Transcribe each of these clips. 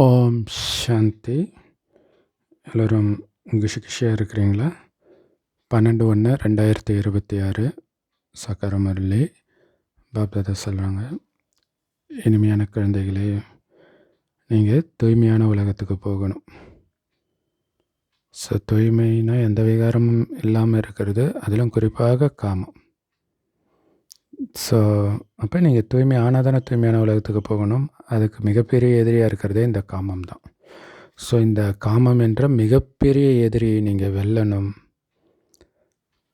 ஓம் சாந்தி. எல்லோரும் குஷியாக இருக்கிறீங்களா? 12/1/2026 சக்கர முரளி பாப்தாதா சொல்கிறாங்க, இனிமையான குழந்தைகளே, நீங்கள் தூய்மையான உலகத்துக்கு போகணும். ஸோ தூய்மைனா எந்த விகாரமும் இல்லாமல் இருக்கிறது, அதிலும் குறிப்பாக காமம். ஸோ அப்போ நீங்கள் தூய்மை ஆனால் தானே தூய்மையான உலகத்துக்கு போகணும். அதுக்கு மிகப்பெரிய எதிரியாக இருக்கிறதே இந்த காமம் தான். ஸோ இந்த காமம் என்ற மிகப்பெரிய எதிரியை நீங்கள் வெல்லணும்.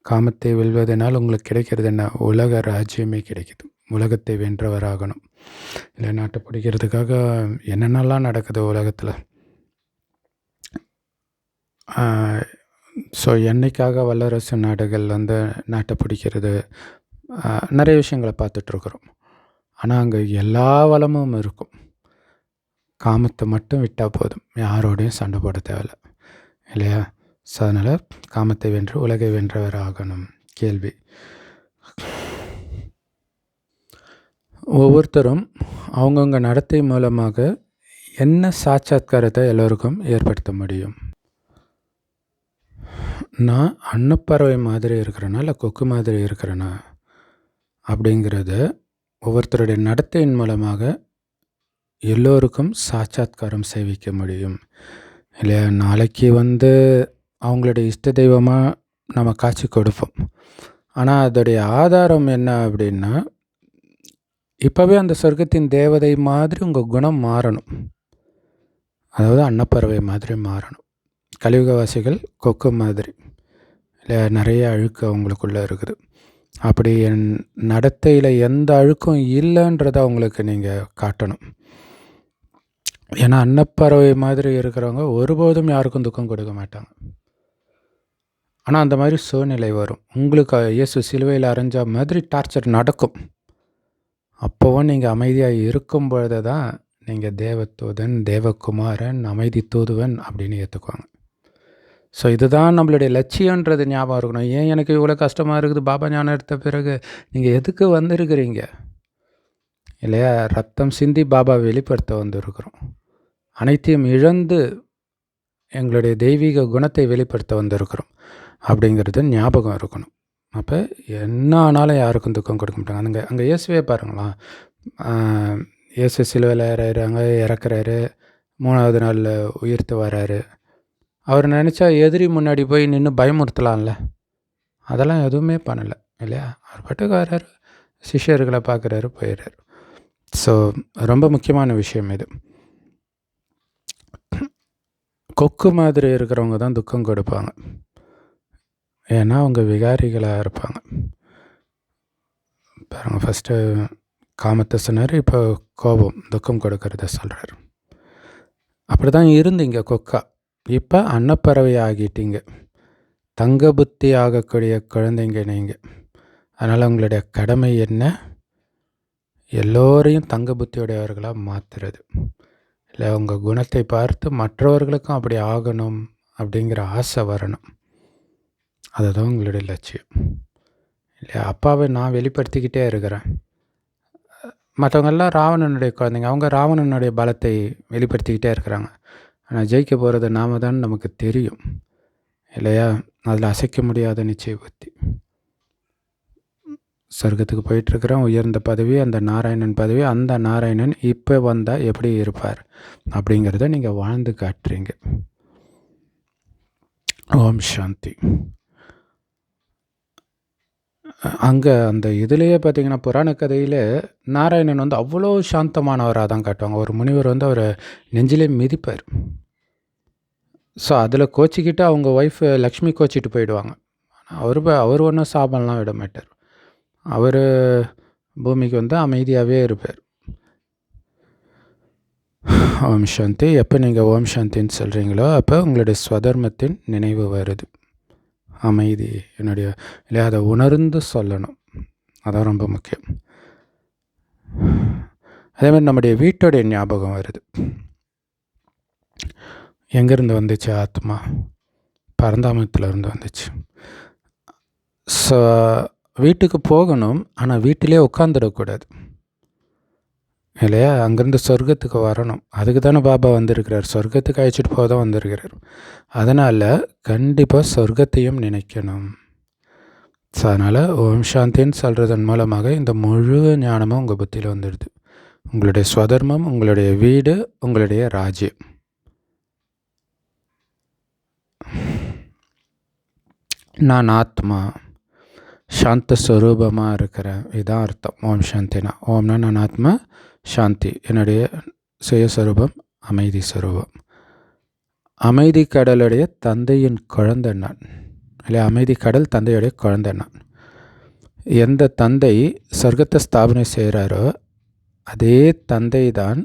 காமத்தை வெல்வதனால் உங்களுக்கு கிடைக்கிறது என்ன? உலக ராஜ்யமே கிடைக்குது. உலகத்தை வென்றவராகணும். இல்லை நாட்டை பிடிக்கிறதுக்காக என்னென்னலாம் நடக்குது உலகத்தில். ஸோ என்னைக்காக வல்லரசு நாடுகள் நாட்டை பிடிக்கிறது, நிறைய விஷயங்களை பார்த்துட்ருக்குறோம். ஆனால் அங்கே எல்லா வளமும் இருக்கும். காமத்தை மட்டும் விட்டால் போதும், யாரோடையும் சண்டை போட தேவையில்லை, இல்லையா? ஸோ அதனால் காமத்தை வென்று உலகை வென்றவர் ஆகணும். கேள்வி: ஒவ்வொருத்தரும் அவங்கவுங்க நடத்தை மூலமாக என்ன சாட்சாத்காரத்தை எல்லோருக்கும் ஏற்படுத்த முடியும்? நான் அன்னப்பறவை மாதிரி இருக்கிறேனா இல்லை கொக்கு மாதிரி இருக்கிறேனா அப்படிங்கிறத ஒவ்வொருத்தருடைய நடத்தையின் மூலமாக எல்லோருக்கும் சாட்சாத்காரம் செய்விக்க முடியும், இல்லையா? நாளைக்கு அவங்களுடைய இஷ்ட தெய்வமாக நம்ம காட்சி கொடுப்போம். ஆனால் அதோடைய ஆதாரம் என்ன அப்படின்னா, இப்போவே அந்த சொர்க்கத்தின் தேவதை மாதிரி உங்கள் குணம் மாறணும். அதாவது அன்னப்பறவை மாதிரி மாறணும். கலியுகவாசிகள் கொக்கு மாதிரி, இல்லை, நிறைய அழுக்கு அவங்களுக்குள்ளே இருக்குது. அப்படி என் நடத்தையில் எந்த அழுக்கும் இல்லைன்றதை அவங்களுக்கு நீங்கள் காட்டணும். ஏன்னா அன்னப்பறவை மாதிரி இருக்கிறவங்க ஒருபோதும் யாருக்கும் துக்கம் கொடுக்க மாட்டாங்க. ஆனால் அந்த மாதிரி சூழ்நிலை வரும். உங்களுக்கு இயேசு சிலுவையில் அரைஞ்ச மாதிரி டார்ச்சர் நடக்கும். அப்போவும் நீங்கள் அமைதியாக இருக்கும் பொழுது தான் நீங்கள் தேவதூதன், தேவகுமாரன், அமைதி தூதுவன் அப்படின்னு ஏற்றுக்குவாங்க. ஸோ இதுதான் நம்மளுடைய லட்சியன்றது ஞாபகம் இருக்கணும். ஏன் எனக்கு இவ்வளோ கஷ்டமாக இருக்குது பாபா ஞானம் எடுத்த பிறகு? நீங்கள் எதுக்கு வந்திருக்கிறீங்க, இல்லையா? ரத்தம் சிந்தி பாபா வெளிப்படுத்த வந்திருக்கிறோம். அனைத்தையும் இழந்து எங்களுடைய தெய்வீக குணத்தை வெளிப்படுத்த வந்திருக்கிறோம் அப்படிங்கிறது ஞாபகம் இருக்கணும். அப்போ என்ன ஆனாலும் யாருக்கும் துக்கம் கொடுக்க மாட்டாங்க. அங்கே இயேசுவே பாருங்களா, இயேசு சிலுவையில் இறக்குறாரு, 3வது நாளில் உயிர்த்து வராரு. அவர் நினச்சா எதிரி முன்னாடி போய் நின்று பயமுறுத்தலாம்ல, அதெல்லாம் எதுவுமே பண்ணலை, இல்லையா? அவர் பாட்டுக்கு வர்றாரு, சிஷ்யர்களை பார்க்குறாரு, போயிடுறாரு. ஸோ ரொம்ப முக்கியமான விஷயம் இது. கொக்கு மாதிரி இருக்கிறவங்க தான் துக்கம் கொடுப்பாங்க. ஏன்னா அவங்க விகாரிகளாக இருப்பாங்க. பாருங்கள், ஃபஸ்ட்டு காமத்தை சொன்னார், இப்போ கோபம் துக்கம் கொடுக்கறத சொல்கிறார். அப்படி தான் இருந்தீங்க கொக்கா, இப்போ அன்னப்பறவை ஆகிட்டீங்க. தங்க புத்தி ஆகக்கூடிய குழந்தைங்க நீங்கள். அதனால் உங்களுடைய கடமை என்ன? எல்லோரையும் தங்க புத்தியுடையவர்களாக மாற்றுறது, இல்லை? உங்கள் குணத்தை பார்த்து மற்றவர்களுக்கும் அப்படி ஆகணும் அப்படிங்கிற ஆசை வரணும். அதுதான் உங்களுடைய லட்சியம், இல்லையா? அப்பாவை நான் வெளிப்படுத்திக்கிட்டே இருக்கிறேன். மற்றவங்கெல்லாம் ராவணனுடைய குழந்தைங்க, அவங்க ராவணனுடைய பலத்தை வெளிப்படுத்திக்கிட்டே இருக்கிறாங்க. ஆனால் ஜெயிக்க போகிறது நாம தான் நமக்கு தெரியும், இல்லையா? அதில் அசைக்க முடியாத நிச்சய புத்தி. சொர்க்கத்துக்கு போயிட்டுருக்கிறோம், உயர்ந்த பதவி, அந்த நாராயணன் பதவி. அந்த நாராயணன் இப்போ வந்தால் எப்படி இருப்பார் அப்படிங்கிறத நீங்கள் வாழ்ந்து காட்டுறீங்க. ஓம் சாந்தி. அங்கே அந்த இதுலேயே பார்த்தீங்கன்னா, புராண கதையில் நாராயணன் அவ்வளோ சாந்தமானவராக தான் காட்டுவாங்க. ஒரு முனிவர் அவர் நெஞ்சிலே மிதிப்பார். ஸோ அதில் கோச்சிக்கிட்டு அவங்க ஒய்ஃப் லக்ஷ்மி கோச்சிட்டு போயிடுவாங்க. அவர் ஒன்றும் சாபம்லாம் விட மாட்டார். அவர் பூமிக்கு அமைதியாகவே இருப்பார். ஓம் சாந்தி. எப்போ நீங்கள் ஓம் சாந்தின்னு சொல்கிறீங்களோ அப்போ உங்களுடைய ஸ்வதர்மத்தின் நினைவு வருது. அமைதி என்னுடைய, இல்லையா? அதை உணர்ந்து சொல்லணும், அதான் ரொம்ப முக்கியம். அதேமாதிரி நம்முடைய வீட்டோடைய ஞாபகம் வருது. எங்கேருந்து வந்துச்சு ஆத்மா? பரந்தாமத்திலேருந்து வந்துச்சு. ஸோ வீட்டுக்கு போகணும், ஆனால் வீட்டிலே உட்காந்துடக்கூடாது. இல்லையா? அங்கேருந்து சொர்க்கத்துக்கு வரணும். அதுக்கு தானே பாபா வந்திருக்கிறார். சொர்க்கத்துக்கு அழைச்சிட்டு போக தான் வந்திருக்கிறார். அதனால் கண்டிப்பாக சொர்க்கத்தையும் நினைக்கணும். ஸோ அதனால் ஓம் சாந்தின்னு சொல்கிறதன் மூலமாக இந்த முழு ஞானமும் உங்கள் புத்தியில் வந்துடுது. உங்களுடைய ஸ்வதர்மம், உங்களுடைய வீடு, உங்களுடைய ராஜ்யம். நான் ஆத்மா, சாந்த ஸ்வரூபமாக இருக்கிறேன். இதுதான் அர்த்தம் ஓம் சாந்தினா. ஓம்னா நான் ஆத்மா, சாந்தி என்னுடைய சுயஸ்வரூபம், அமைதி ஸ்வரூபம். அமைதி கடலுடைய தந்தையின் குழந்தை நான். இல்லை, அமைதி கடல் தந்தையுடைய குழந்தை நான். எந்த தந்தை சொர்க்கத்தை ஸ்தாபனை செய்கிறாரோ அதே தந்தை தான்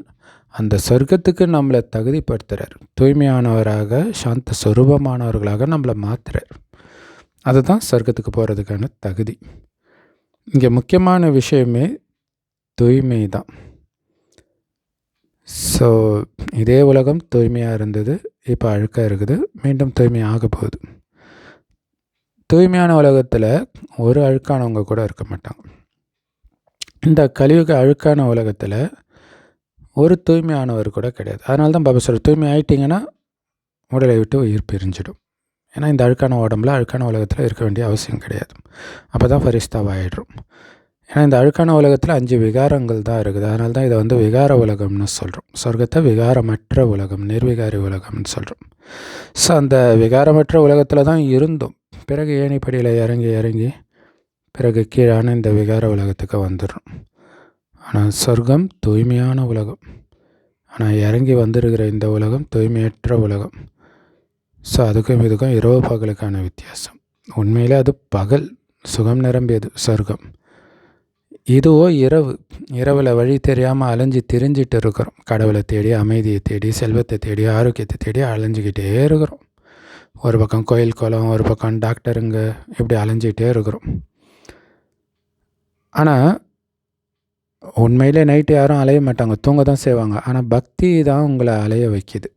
அந்த சொர்க்கத்துக்கு நம்மளை தகுதிப்படுத்துகிறார். தூய்மையானவராக, சாந்த ஸ்வரூபமானவர்களாக நம்மளை மாற்றுறார். அதுதான் சொர்க்கத்துக்கு போகிறதுக்கான தகுதி. இங்கே முக்கியமான விஷயமே தூய்மை தான். ஸோ இதே உலகம் தூய்மையாக இருந்தது, இப்போ அழுக்காக இருக்குது, மீண்டும் தூய்மை ஆக போகுது. தூய்மையான உலகத்தில் ஒரு அழுக்கானவங்க கூட இருக்க மாட்டாங்க. இந்த கலியுக அழுக்கான உலகத்தில் ஒரு தூய்மையானவர் கூட கிடையாது. அதனால தான் பாபா சொல்ற, தூய்மை ஆகிட்டிங்கன்னா உடலை விட்டு உயிர் பிரிஞ்சிடும். ஏன்னா இந்த அழுக்கான உடம்புல அழுக்கான உலகத்தில் இருக்க வேண்டிய அவசியம் கிடையாது. அப்போ தான் ஃபரிஸ்தாவாகிடும். ஏன்னா இந்த அழுக்கான உலகத்தில் 5 விகாரங்கள் தான் இருக்குது. அதனால தான் இதை விகார உலகம்னு சொல்கிறோம். சொர்க்கத்தை விகாரமற்ற உலகம், நிர்விகாரி உலகம்னு சொல்கிறோம். ஸோ அந்த விகாரமற்ற உலகத்தில் தான் இருந்தோம். பிறகு ஏணிப்படியில் இறங்கி பிறகு கீழான இந்த விகார உலகத்துக்கு வந்துடும். ஆனால் சொர்க்கம் தூய்மையான உலகம். ஆனால் இறங்கி வந்திருக்கிற இந்த உலகம் தூய்மையற்ற உலகம். ஸோ அதுக்கும் இதுக்கும் இரவு பகலுக்கான வித்தியாசம். உண்மையிலே அது பகல், சுகம் நிரம்பியது சொர்க்கம். இதுவோ இரவு. இரவில் வழி தெரியாமல் அலைஞ்சி திரிஞ்சிட்டு இருக்கிறோம். கடவுளை தேடி, அமைதியை தேடி, செல்வத்தை தேடி, ஆரோக்கியத்தை தேடி அலைஞ்சிக்கிட்டே இருக்கிறோம். ஒரு பக்கம் கோயில் குளம், ஒரு பக்கம் டாக்டருங்க, இப்படி அலைஞ்சிக்கிட்டே இருக்கிறோம். ஆனால் உண்மையிலே நைட்டு யாரும் அலைய மாட்டாங்க, தூங்க தான் செய்வாங்க. ஆனால் பக்தி தான் உங்களை அலைய வைக்கிது,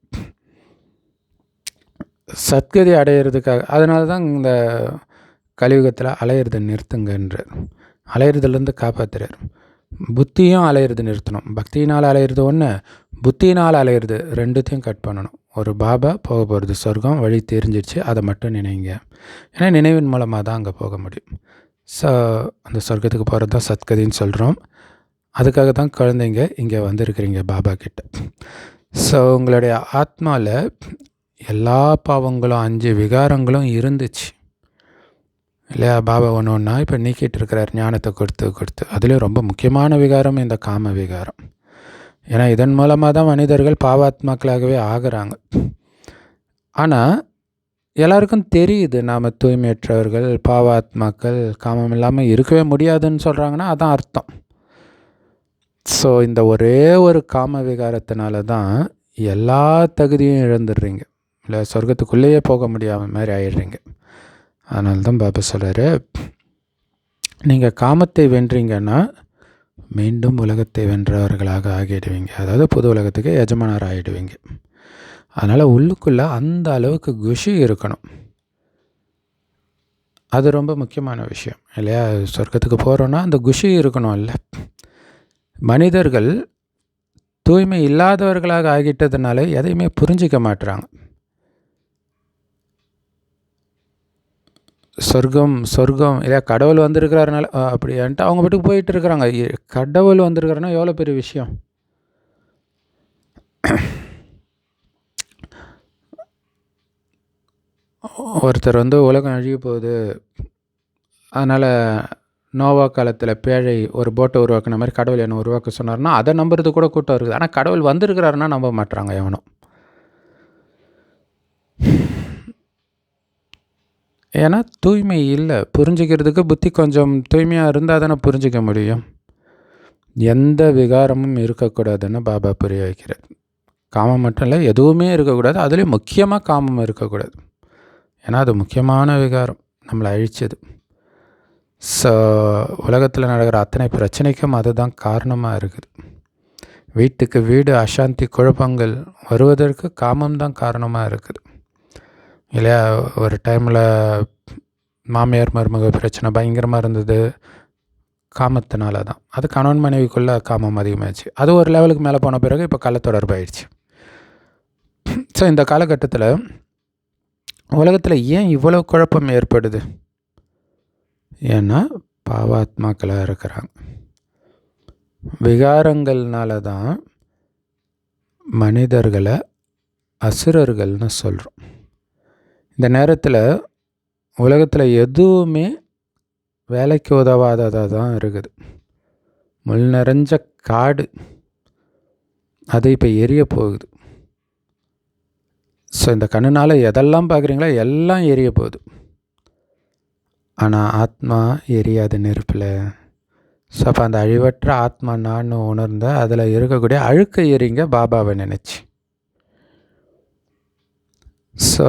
சத்கதி அடையிறதுக்காக. அதனால தான் இந்த கலியுகத்தில் அலையிறதை நிறுத்துங்கன்றார். அலையிறதுலேருந்து காப்பாற்றுறார். புத்தியும் அலையிறது நிறுத்தணும். பக்தியினால் அலையிறது ஒன்று, புத்தியினால் அலையிறது ரெண்டுத்தையும் கட் பண்ணணும். ஒரு பாபா போக போகிறது சொர்க்கம், வழி தெரிஞ்சிடுச்சு, அதை மட்டும் நினைங்க. ஏன்னா நினைவின் மூலமாக தான் அங்கே போக முடியும். ஸோ அந்த சொர்க்கத்துக்கு போகிறது தான் சத்கதின்னு சொல்கிறோம். அதுக்காக தான் குழந்தைங்க இங்கே வந்திருக்கிறீங்க பாபா கிட்ட. ஸோ உங்களுடைய ஆத்மாவில் எல்லா பாவங்களும் 5 விகாரங்களும் இருந்துச்சு இல்லையா? பாபா ஒன்று ஒன்றா இப்போ நீக்கிட்டு இருக்கிறார், ஞானத்தை கொடுத்து. அதுலேயும் ரொம்ப முக்கியமான விகாரம் இந்த காம விகாரம். ஏன்னா இதன் மூலமாக தான் மனிதர்கள் பாவாத்மாக்களாகவே ஆகிறாங்க. ஆனால் எல்லாருக்கும் தெரியுது நாம் தூய்மையற்றவர்கள், பாவாத்மாக்கள், காமம் இல்லாமல் இருக்கவே முடியாதுன்னு சொல்கிறாங்கன்னா அதான் அர்த்தம். ஸோ இந்த ஒரே ஒரு காம விகாரத்தினால தான் எல்லா தகுதியும் இழந்துடுறீங்க. இல்லை, சொர்க்கத்துக்குள்ளேயே போக முடியாமல் மாதிரி ஆயிடுறீங்க. அதனால தான் பாபா சொல்கிறாரு, நீங்கள் காமத்தை வென்றீங்கன்னா மீண்டும் உலகத்தை வென்றவர்களாக ஆகிடுவீங்க. அதாவது புது உலகத்துக்கு எஜமானர் ஆகிடுவீங்க. அதனால் உள்ளுக்குள்ளே அந்த அளவுக்கு குஷி இருக்கணும். அது ரொம்ப முக்கியமான விஷயம் இல்லையா? சொர்க்கத்துக்கு போகிறோன்னா அந்த குஷி இருக்கணும். இல்லை, மனிதர்கள் தூய்மை இல்லாதவர்களாக ஆகிட்டதுனால எதையுமே புரிஞ்சிக்க மாட்டுறாங்க. சொர்க்கம் இல்லையா, கடவுள் வந்திருக்கிறாருனால அப்படின்ட்டு அவங்க வீட்டுக்கு போயிட்டு இருக்கிறாங்க. கடவுள் வந்திருக்கிறாருன்னா எவ்வளோ பெரிய விஷயம். ஒருத்தர் உலகம் அழிய போகுது, அதனால் நோவா காலத்தில் பேழை ஒரு போட்டை உருவாக்குன மாதிரி கடவுள் என்ன உருவாக்க சொன்னார்னா அதை நம்புறது கூட கூட்டம் இருக்குது. ஆனால் கடவுள் வந்திருக்கிறாருன்னா நம்ப மாட்டுறாங்க எவனும். ஏன்னா தூய்மை இல்லை. புரிஞ்சிக்கிறதுக்கு புத்தி கொஞ்சம் தூய்மையாக இருந்தால் தானே புரிஞ்சிக்க முடியும். எந்த விகாரமும் இருக்கக்கூடாதுன்னு பாபா புரிய வைக்கிறார். காமம் மட்டும் இல்லை, எதுவுமே இருக்கக்கூடாது. அதுலேயும் முக்கியமாக காமம் இருக்கக்கூடாது. ஏன்னா அது முக்கியமான விகாரம், நம்மளை அழிச்சது. ஸோ உலகத்தில் நடக்கிற அத்தனை பிரச்சனைக்கும் அதுதான் காரணமாக இருக்குது. வீட்டுக்கு வீடு அசாந்தி, குழப்பங்கள் வருவதற்கு காமம்தான் காரணமாக இருக்குது இல்லையா? ஒரு டைமில் மாமியார் மருமக பிரச்சனை பயங்கரமாக இருந்தது. காமத்தினால தான். அது கணவன் மனைவிக்குள்ளே காமம் அதிகமாகிடுச்சு. அது ஒரு லெவலுக்கு மேலே போன பிறகு இப்போ கள்ளத்தொடர்பாயிடுச்சு. ஸோ இந்த காலகட்டத்தில் உலகத்தில் ஏன் இவ்வளோ குழப்பம் ஏற்படுது? ஏன்னா பாவாத்மாக்களாக இருக்கிறாங்க. விகாரங்கள்னால தான் மனிதர்களை அசுரர்கள்னு சொல்கிறோம். இந்த நேரத்தில் உலகத்தில் எதுவுமே வேலைக்கு உதவாததாக தான் இருக்குது. முள் நிறைஞ்ச காடு, அது இப்போ எரிய போகுது. ஸோ இந்த கண்ணுனால் எதெல்லாம் பார்க்குறீங்களோ எல்லாம் எரிய போகுது. ஆனால் ஆத்மா எரியாது நெருப்பில். ஸோ அப்போ அந்த அழிவற்ற ஆத்மா நான் உணர்ந்த அதில் இருக்கக்கூடிய அழுக்க எரிங்க பாபாவை நினச்சி. ஸோ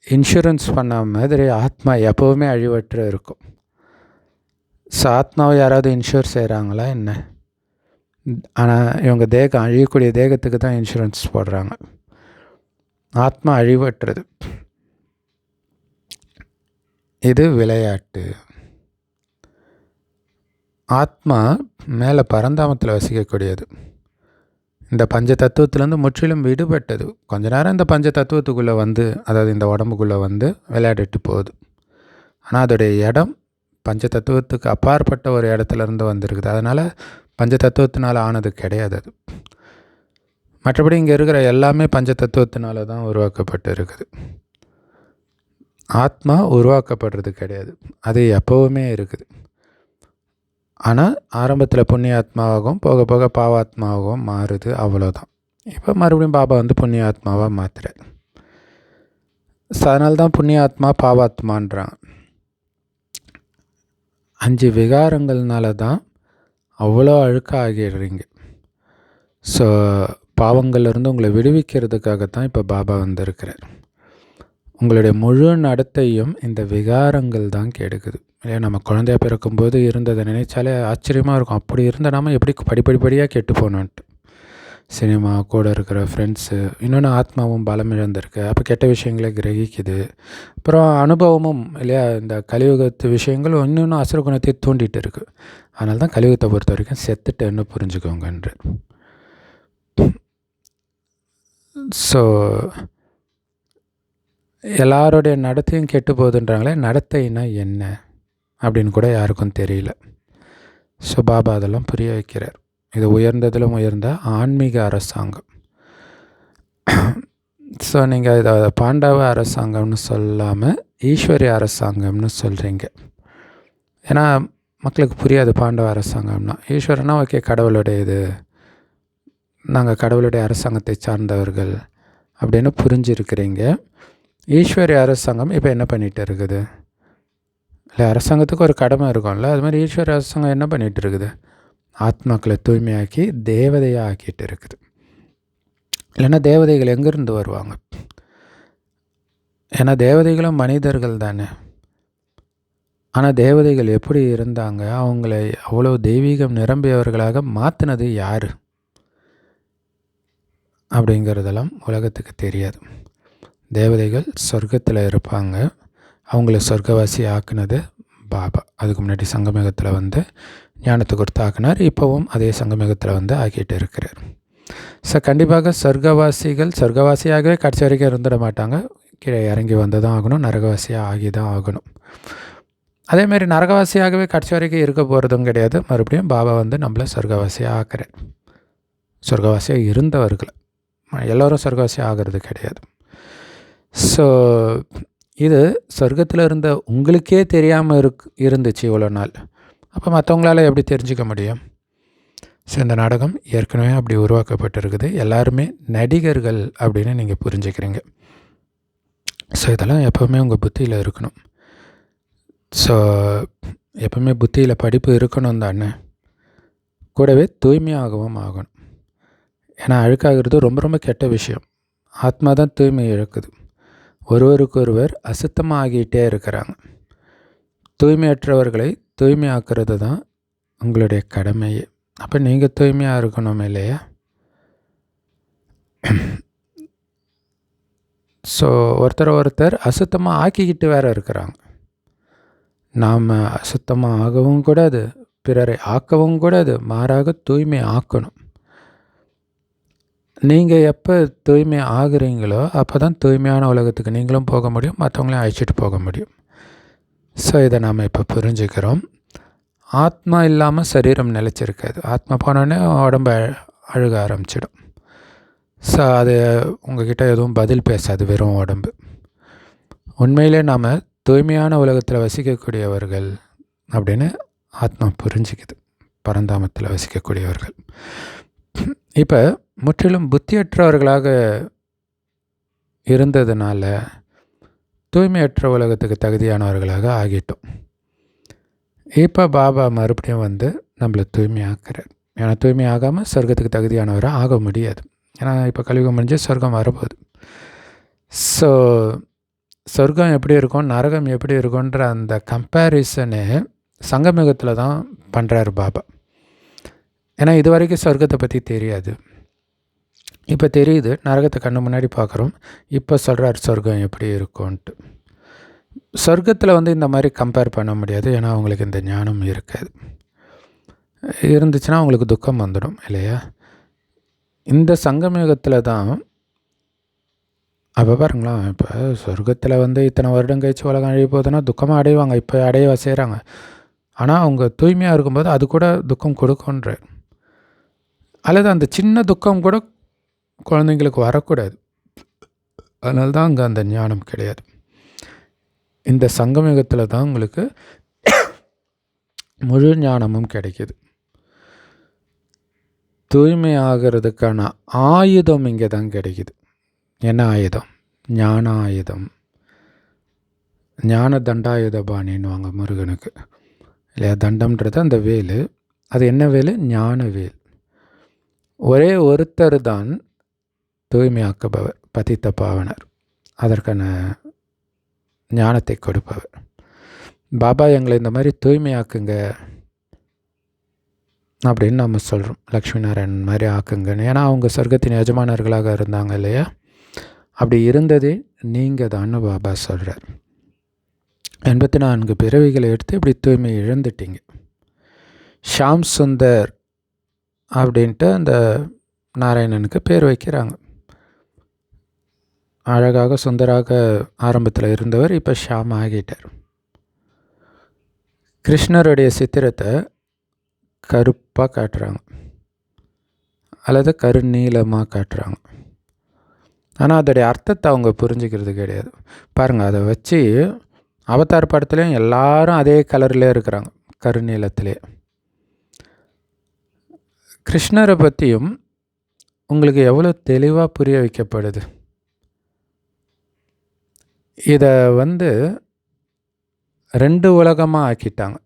இன்சூரன்ஸ் பண்ண மாதிரி ஆத்மா எப்போவுமே அழிவற்ற இருக்கும். ஸோ ஆத்மாவை யாராவது இன்சூர் செய்கிறாங்களா என்ன? ஆனால் இவங்க தேகம் அழியக்கூடிய தேகத்துக்கு தான் இன்சூரன்ஸ் போடுறாங்க. ஆத்மா அழிவற்றது. இது விளையாட்டு. ஆத்மா மேலே பரந்தாமத்தில் வசிக்கக்கூடியது. இந்த பஞ்ச தத்துவத்திலேருந்து முற்றிலும் விடுபட்டது. கொஞ்ச நேரம் இந்த பஞ்ச தத்துவத்துக்குள்ளே வந்து, அதாவது இந்த உடம்புக்குள்ளே வந்து விளையாடிட்டு போகுது. ஆனால் அதோடைய இடம் பஞ்ச தத்துவத்துக்கு அப்பாற்பட்ட ஒரு இடத்துலேருந்து வந்திருக்குது. அதனால் பஞ்ச தத்துவத்தினால் ஆனது கிடையாது அது. மற்றபடி இங்கே இருக்கிற எல்லாமே பஞ்ச தத்துவத்தினால தான் உருவாக்கப்பட்டு இருக்குது. ஆத்மா உருவாக்கப்படுறது கிடையாது. அது எப்போவுமே இருக்குது. ஆனால் ஆரம்பத்தில் புண்ணிய ஆத்மாவாகவும் போக போக பாவாத்மாவாகவும் மாறுது, அவ்வளோதான். இப்போ மறுபடியும் பாபா வந்து புண்ணிய ஆத்மாவாக மாற்றுறார். ஸோ அதனால தான் புண்ணிய ஆத்மா பாவாத்மான்றாங்க. 5 விகாரங்கள்னால தான் அவ்வளோ அழுக்காகிடுறீங்க. ஸோ பாவங்கள்லேருந்து உங்களை விடுவிக்கிறதுக்காகத்தான் இப்போ பாபா வந்திருக்கிறார். உங்களுடைய முழு நடத்தையும் இந்த விகாரங்கள் தான் கெடுக்குது. இல்லையா? நம்ம குழந்தைய பிறக்கும்போது இருந்ததை நினைச்சாலே ஆச்சரியமாக இருக்கும். அப்படி இருந்த நாம் எப்படி படிப்படியாக கெட்டு போனோன்ட்டு. சினிமா, கூட இருக்கிற ஃப்ரெண்ட்ஸு, இன்னொன்று ஆத்மாவும் பலம் இழந்திருக்கு. அப்போ கெட்ட விஷயங்களை கிரகிக்குது. அப்புறம் அனுபவமும் இல்லையா? இந்த கலியுகத்து விஷயங்கள் இன்னொன்று அசுர குணத்தை தூண்டிகிட்டு இருக்குது. அதனால தான் கலியுகத்தை பொறுத்த வரைக்கும் செத்துட்டேன்னு புரிஞ்சுக்கோங்கன்ற. ஸோ எல்லாருடைய நடத்தையும் கெட்டு போகுதுன்றாங்களே, நடத்தைன்னா என்ன அப்படின்னு கூட யாருக்கும் தெரியல. ஸோ பாபா அதெல்லாம் புரிய வைக்கிறார். இது உயர்ந்ததிலும் உயர்ந்த ஆன்மீக அரசாங்கம். ஸோ நீங்கள் இதை பாண்டவ அரசாங்கம்னு சொல்லாமல் ஈஸ்வரிய அரசாங்கம்னு சொல்கிறீங்க. ஏன்னா மக்களுக்கு புரியாது பாண்டவ அரசாங்கம்னா. ஈஸ்வரனா ஓகே, கடவுளுடைய இது, நாங்கள் கடவுளுடைய அரசாங்கத்தை சார்ந்தவர்கள் அப்படின்னு புரிஞ்சிருக்கிறீங்க. ஈஸ்வரிய அரசாங்கம் இப்போ என்ன பண்ணிகிட்டு இருக்குது? இல்லை, அரசாங்கத்துக்கு ஒரு கடமை இருக்கும்ல, அது மாதிரி ஈஸ்வரிய அரசாங்கம் என்ன பண்ணிகிட்டு இருக்குது? ஆத்மாக்களை தூய்மையாக்கி தேவதையாக ஆக்கிட்டு இருக்குது. இல்லைன்னா தேவதைகள் எங்கேருந்து வருவாங்க? ஏன்னா தேவதைகளும் மனிதர்கள் தானே. ஆனால் தேவதைகள் எப்படி இருந்தாங்க? அவங்கள அவ்வளோ தெய்வீகம் நிரம்பியவர்களாக மாற்றினது யார் அப்படிங்கிறதெல்லாம் உலகத்துக்கு தெரியாது. தேவதைகள் சொர்க்கத்தில் இருப்பாங்க. அவங்கள சொர்க்கவாசி ஆக்குனது பாபா. அதுக்கு முன்னாடி சங்கமேகத்தில் வந்து ஞானத்தை கொடுத்து ஆக்கினார். இப்போவும் அதே சங்கமேகத்தில் வந்து ஆக்கிட்டு இருக்கிறார். ஸோ கண்டிப்பாக சொர்க்கவாசிகள் சொர்க்கவாசியாகவே கடைசி வரைக்கும் இருந்துட மாட்டாங்க. கீழே இறங்கி வந்து தான் ஆகணும், நரகவாசியாக ஆகி தான் ஆகணும். அதேமாரி நரகவாசியாகவே கடைசி வரைக்கும் இருக்க போகிறதும் கிடையாது. மறுபடியும் பாபா வந்து நம்மளை சொர்க்கவாசியாக ஆக்குறார். சொர்க்கவாசியாக இருந்தவர்களை எல்லோரும் சொர்க்கவாசியாக ஆகிறது கிடையாது. ஸோ இது சொர்க்கத்தில் இருந்த உங்களுக்கே தெரியாமல் இருந்துச்சு இவ்வளோ நாள். அப்போ மற்றவங்களால எப்படி தெரிஞ்சிக்க முடியும்? ஸோ இந்த நாடகம் ஏற்கனவே அப்படி உருவாக்கப்பட்டிருக்குது. எல்லாருமே நடிகர்கள் அப்படின்னு நீங்கள் புரிஞ்சுக்கிறீங்க. ஸோ இதெல்லாம் எப்போவுமே உங்கள் புத்தியில் இருக்கணும். ஸோ எப்போவுமே புத்தியில் படிப்பு இருக்கணும் தானே, கூடவே தூய்மையாகவும் ஆகணும். ஏன்னா அழுக்காகிறது ரொம்ப ரொம்ப கெட்ட விஷயம். ஆத்மா தான் தூய்மை இழக்குது. ஒருவருக்கொருவர் அசுத்தமாக ஆகிட்டே இருக்கிறாங்க. தூய்மையற்றவர்களை தூய்மையாக்குறது தான் உங்களுடைய கடமையே. அப்போ நீங்கள் தூய்மையாக இருக்கணும் இல்லையா? ஸோ ஒருத்தர் அசுத்தமாக ஆக்கிக்கிட்டு வேறு இருக்கிறாங்க. நாம் அசுத்தமாக ஆகவும் கூடாது, பிறரை ஆக்கவும் கூடாது, மாறாக தூய்மை ஆக்கணும். நீங்கள் எப்போ தூய்மை ஆகுறீங்களோ அப்போ தான் தூய்மையான உலகத்துக்கு நீங்களும் போக முடியும், மற்றவங்களையும் அழைச்சிட்டு போக முடியும். ஸோ இதை நாம் இப்போ புரிஞ்சுக்கிறோம். ஆத்மா இல்லாமல் சரீரம் நிலைச்சிருக்காது. ஆத்மா போனோடனே உடம்பு அழுக ஆரம்பிச்சிடும். ஸோ அது உங்ககிட்ட எதுவும் பதில் பேசாது, வெறும் உடம்பு. உண்மையிலே நாம் தூய்மையான உலகத்தில் வசிக்கக்கூடியவர்கள் அப்படின்னு ஆத்மா புரிஞ்சிக்குது, பரந்தாமத்தில் வசிக்கக்கூடியவர்கள். இப்போ முற்றிலும் புத்தியற்றவர்களாக இருந்ததுனால தூய்மையற்ற உலகத்துக்கு தகுதியானவர்களாக ஆகிட்டோம். இப்போ பாபா மறுபடியும் வந்து நம்மளை தூய்மையாக்குறார். ஏன்னா தூய்மை ஆகாமல் சொர்க்கத்துக்கு தகுதியானவராக ஆக முடியாது. ஏன்னா இப்போ கலியுகம் முடிஞ்சு சொர்க்கம் வரப்போகுது. ஸோ சொர்க்கம் எப்படி இருக்கும், நரகம் எப்படி இருக்கும்ன்ற அந்த கம்பேரிசனு சங்கமிகத்தில் தான் பண்ணுறாரு பாபா. ஏன்னா இது வரைக்கும் சொர்க்கத்தை பற்றி தெரியாது, இப்போ தெரியுது. நரகத்தை கண்ணு முன்னாடி பார்க்குறோம். இப்போ சொல்கிறார் சொர்க்கம் எப்படி இருக்கும்ன்ட்டு. சொர்க்கத்தில் வந்து இந்த மாதிரி கம்பேர் பண்ண முடியாது, ஏன்னா அவங்களுக்கு இந்த ஞானம் இருக்காது. இருந்துச்சுன்னா அவங்களுக்கு துக்கம் வந்துடும் இல்லையா. இந்த சங்கமயுகத்தில் தான் அப்போ பாருங்களேன், இப்போ சொர்க்கத்தில் வந்து இத்தனை வருடம் கழிச்சு உலகம் அழிய போகுதுன்னா துக்கமாக அடைவாங்க, இப்போ அடைய செய்கிறாங்க. ஆனால் அவங்க தூய்மையாக இருக்கும்போது அது கூட துக்கம் கொடுக்குன்ற, அல்லது அந்த சின்ன துக்கம் கூட குழந்தைங்களுக்கு வரக்கூடாது. அதனால தான் அங்கே அந்த ஞானம் கிடையாது. இந்த சங்கமயுகத்தில் தான் உங்களுக்கு முழு ஞானமும் கிடைக்கிது. தூய்மை ஆகிறதுக்கான ஆயுதம் இங்கே தான் கிடைக்கிது. என்ன ஆயுதம்? ஞான ஆயுதம். ஞான தண்டாயுத பாணின்னுவாங்க முருகனுக்கு இல்லையா. தண்டம்ன்றது அந்த வேல். அது என்ன வேல்? ஞான வேல். ஒரே ஒருத்தர் தான் தூய்மையாக்குபவர், பதித்த பாவனர், அதற்கான ஞானத்தை கொடுப்பவர். பாபா எங்களை இந்த மாதிரி தூய்மையாக்குங்க அப்படின்னு நம்ம சொல்கிறோம். லக்ஷ்மி நாராயணன் மாதிரி ஆக்குங்கன்னு. ஏன்னா அவங்க சொர்க்கத்தின் எஜமானர்களாக இருந்தாங்க இல்லையா. அப்படி இருந்ததே நீங்கள் தான் பாபா சொல்கிறார். 84 பிறவிகளை எடுத்து இப்படி தூய்மை இழந்துட்டீங்க. ஷாம் சுந்தர் அப்படின்ட்டு அந்த நாராயணனுக்கு பேர் வைக்கிறாங்க. அழகாக சுந்தராக ஆரம்பத்தில் இருந்தவர் இப்போ ஷாம் ஆகிட்டார். கிருஷ்ணருடைய சித்திரத்தை கருப்பாக காட்டுறாங்க அல்லது கருநீளமாக காட்டுறாங்க. ஆனால் அதோடைய அர்த்தத்தை அவங்க புரிஞ்சுக்கிறது கிடையாது. பாருங்கள், அதை வச்சு அவதார் படத்துலேயும் எல்லாரும் அதே கலர்லேயே இருக்கிறாங்க, கருநீளத்திலே. கிருஷ்ணரை பற்றியும் உங்களுக்கு எவ்வளோ தெளிவாக புரிய வைக்கப்படுது. இதை வந்து 2 உலகமாக ஆக்கிட்டாங்க.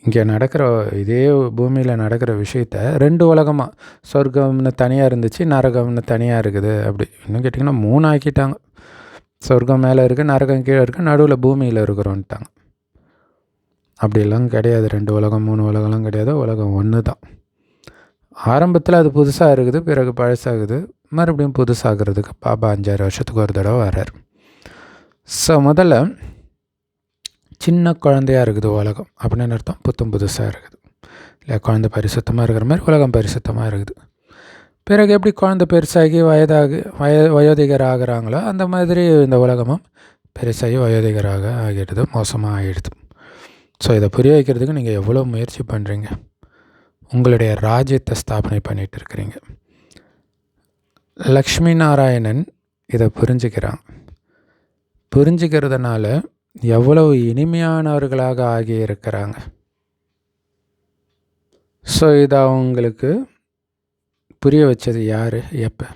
இங்கே நடக்கிற இதே பூமியில் நடக்கிற விஷயத்த 2 உலகமாக, சொர்க்கம்னு தனியாக இருந்துச்சு, நரகம்னு தனியாக இருக்குது. அப்படி இன்னும் கேட்டிங்கன்னா 3 ஆக்கிட்டாங்க. சொர்க்கம் மேலே இருக்குது, நரகம் கீழே இருக்குது, நடுவில் பூமியில் இருக்கிறோன்ட்டாங்க. அப்படிலாம் கிடையாது. 2 உலகம் 3 உலகம்லாம் கிடையாது. உலகம் ஒன்று தான். ஆரம்பத்தில் அது புதுசாக இருக்குது, பிறகு பழசாகுது, மறுபடியும் புதுசாகிறதுக்கு பாபா 5-6 வருஷத்துக்கு ஒரு தடவை வர்றார். ஸோ முதல்ல சின்ன குழந்தையாக இருக்குது உலகம் அப்படின்னு அர்த்தம். புதுசாக இருக்குது இல்லை. குழந்தை பரிசுத்தமாக இருக்கிற மாதிரி உலகம் பரிசுத்தமாக இருக்குது. பிறகு எப்படி குழந்தை பெருசாகி வயோதிகர் ஆகிறாங்களோ அந்த மாதிரி இந்த உலகமும் பெருசாகி வயோதிகராக ஆகிடுது, மோசமாக ஆகிடுது. ஸோ இதை புரிய வைக்கிறதுக்கு நீங்கள் எவ்வளோ முயற்சி பண்ணுறீங்க. உங்களுடைய ராஜ்யத்தை ஸ்தாபனை பண்ணிகிட்டு இருக்கிறீங்க. லக்ஷ்மி நாராயணன் இதை புரிஞ்சுக்கிறதுனால எவ்வளவு இனிமையானவர்களாக ஆகியிருக்கிறாங்க. ஸோ இதை அவங்களுக்கு புரிய வச்சது யார்? எப்போ?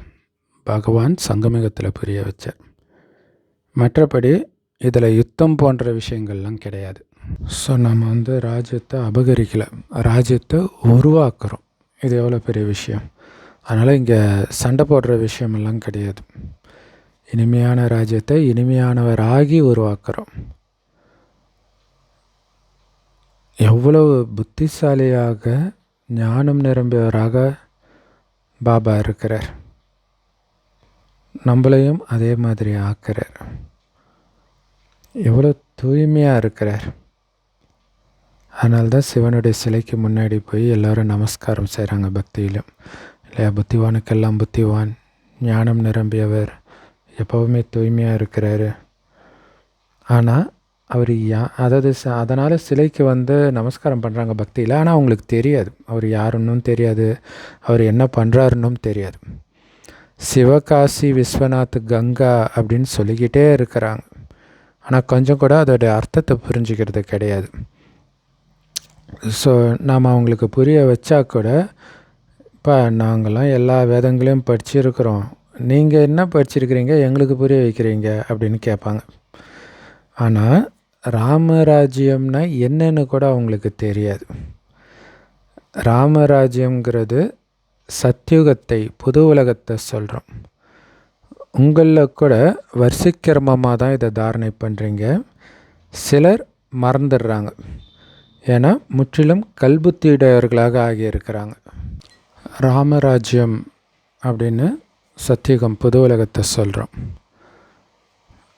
பகவான் சங்கமிகத்தில் புரிய வச்சார். மற்றபடி இதில் யுத்தம் போன்ற விஷயங்கள்லாம் கிடையாது. ஸோ நம்ம வந்து ராஜ்யத்தை அபகரிக்கலை, ராஜ்யத்தை உருவாக்குறோம். இது எவ்வளோ பெரிய விஷயம். அதனால் இங்கே சண்டை போடுற விஷயமெல்லாம் கிடையாது. இனிமையான ராஜ்யத்தை இனிமையானவராகி உருவாக்குறோம். எவ்வளவு புத்திசாலியாக ஞானம் நிரம்பியவராக பாபா இருக்கிறார். நம்மளையும் அதே மாதிரி ஆக்கிறார். எவ்வளோ தூய்மையாக இருக்கிறார். அதனால தான் சிவனுடைய சிலைக்கு முன்னாடி போய் எல்லோரும் நமஸ்காரம் செய்கிறாங்க பக்தியிலும் இல்லையா. புத்திவானுக்கெல்லாம் புத்திவான், ஞானம் நிரம்பியவர், எப்போவுமே தூய்மையாக இருக்கிறாரு. ஆனால் அவர் அதாவது அதனால் சிலைக்கு நமஸ்காரம் பண்ணுறாங்க பக்தியில். ஆனால் அவங்களுக்கு தெரியாது அவர் யாருன்னும் தெரியாது, அவர் என்ன பண்ணுறாருன்னும் தெரியாது. சிவகாசி விஸ்வநாத் கங்கா அப்படின்னு சொல்லிக்கிட்டே இருக்கிறாங்க. ஆனால் கொஞ்சம் கூட அதோடைய அர்த்தத்தை புரிஞ்சுக்கிறது கிடையாது. ஸோ நாம் அவங்களுக்கு புரிய வச்சா கூட, இப்போ நாங்கள்லாம் எல்லா வேதங்களையும் படிச்சிருக்கிறோம், நீங்கள் என்ன படிச்சிருக்கிறீங்க எங்களுக்கு புரிய வைக்கிறீங்க அப்படின்னு கேட்பாங்க. ஆனால் ராமராஜ்யம்னா என்னன்னு கூட அவங்களுக்கு தெரியாது. ராமராஜ்யங்கிறது சத்யுகத்தை, புது உலகத்தை சொல்கிறோம். உங்களில் கூட வரிசைக்கிரமமாக தான் இதை தாரணை பண்ணுறீங்க. சிலர் மறந்துடுறாங்க, ஏன்னா முற்றிலும் கல்புத்தியுடையவர்களாக ஆகியிருக்கிறாங்க. ராமராஜ்யம் அப்படின்னு சத்யுகம், புது உலகத்தை சொல்கிறோம்.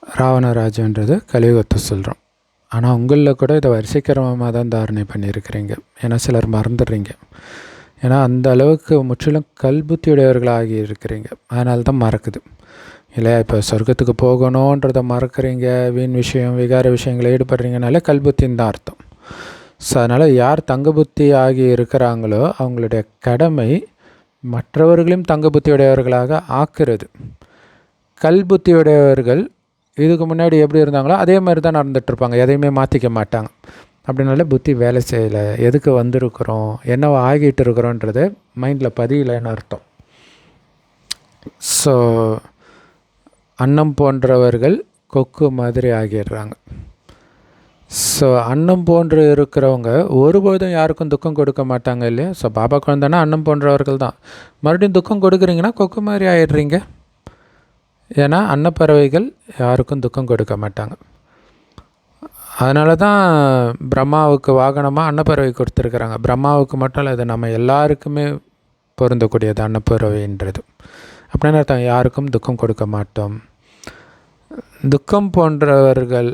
ராவணராஜ்யன்றது கலியுகத்தை சொல்கிறோம். ஆனால் உங்களில் கூட இதை வரிசைக்கிரமமாக தான் தாரணை பண்ணியிருக்கிறீங்க. ஏன்னா சிலர் மறந்துடுறீங்க, ஏன்னா அந்த அளவுக்கு முற்றிலும் கல்புத்தியுடையவர்களாகி இருக்கிறீங்க. அதனால தான் மறக்குது இல்லையா. இப்போ சொர்க்கத்துக்கு போகணுன்றதை மறக்கிறீங்க, வீண் விஷயம் விகார விஷயங்களை ஈடுபடுறீங்கனாலே கல்புத்தின்னு தான் அர்த்தம். ஸோ அதனால் யார் தங்க புத்தி ஆகி இருக்கிறாங்களோ அவங்களுடைய கடமை மற்றவர்களையும் தங்க புத்தியுடையவர்களாக ஆக்குறது. கல்புத்தியுடையவர்கள் இதுக்கு முன்னாடி எப்படி இருந்தாங்களோ அதே மாதிரி தான் நடந்துகிட்ருப்பாங்க, எதையுமே மாற்றிக்க மாட்டாங்க. அப்படின்னால புத்தி வேலை செய்யலை, எதுக்கு வந்திருக்கிறோம், என்னவோ ஆகிட்டு இருக்கிறோன்றது மைண்டில் பதியலைன்னு அர்த்தம். ஸோ அன்னம் போன்றவர்கள் கொக்கு மாதிரி ஆகிடுறாங்க. ஸோ அன்னம் போன்று இருக்கிறவங்க ஒருபோதும் யாருக்கும் துக்கம் கொடுக்க மாட்டாங்க இல்லையா. ஸோ பாபா குழந்தைன்னா அன்னம் போன்றவர்கள் தான். மறுபடியும் துக்கம் கொடுக்குறீங்கன்னா கொக்கு மாதிரி ஆகிடுறீங்க. ஏன்னா அன்னப்பறவைகள் யாருக்கும் துக்கம் கொடுக்க மாட்டாங்க. அதனால தான் பிரம்மாவுக்கு வாகனமாக அன்னப்பறவை கொடுத்துருக்குறாங்க. பிரம்மாவுக்கு மட்டும் இல்லை, இது நம்ம எல்லாருக்குமே பொருந்தக்கூடியது அன்னப்பறவைன்றது. அப்படின்னு அர்த்தம், யாருக்கும் துக்கம் கொடுக்க மாட்டோம். துக்கம் போன்றவர்கள்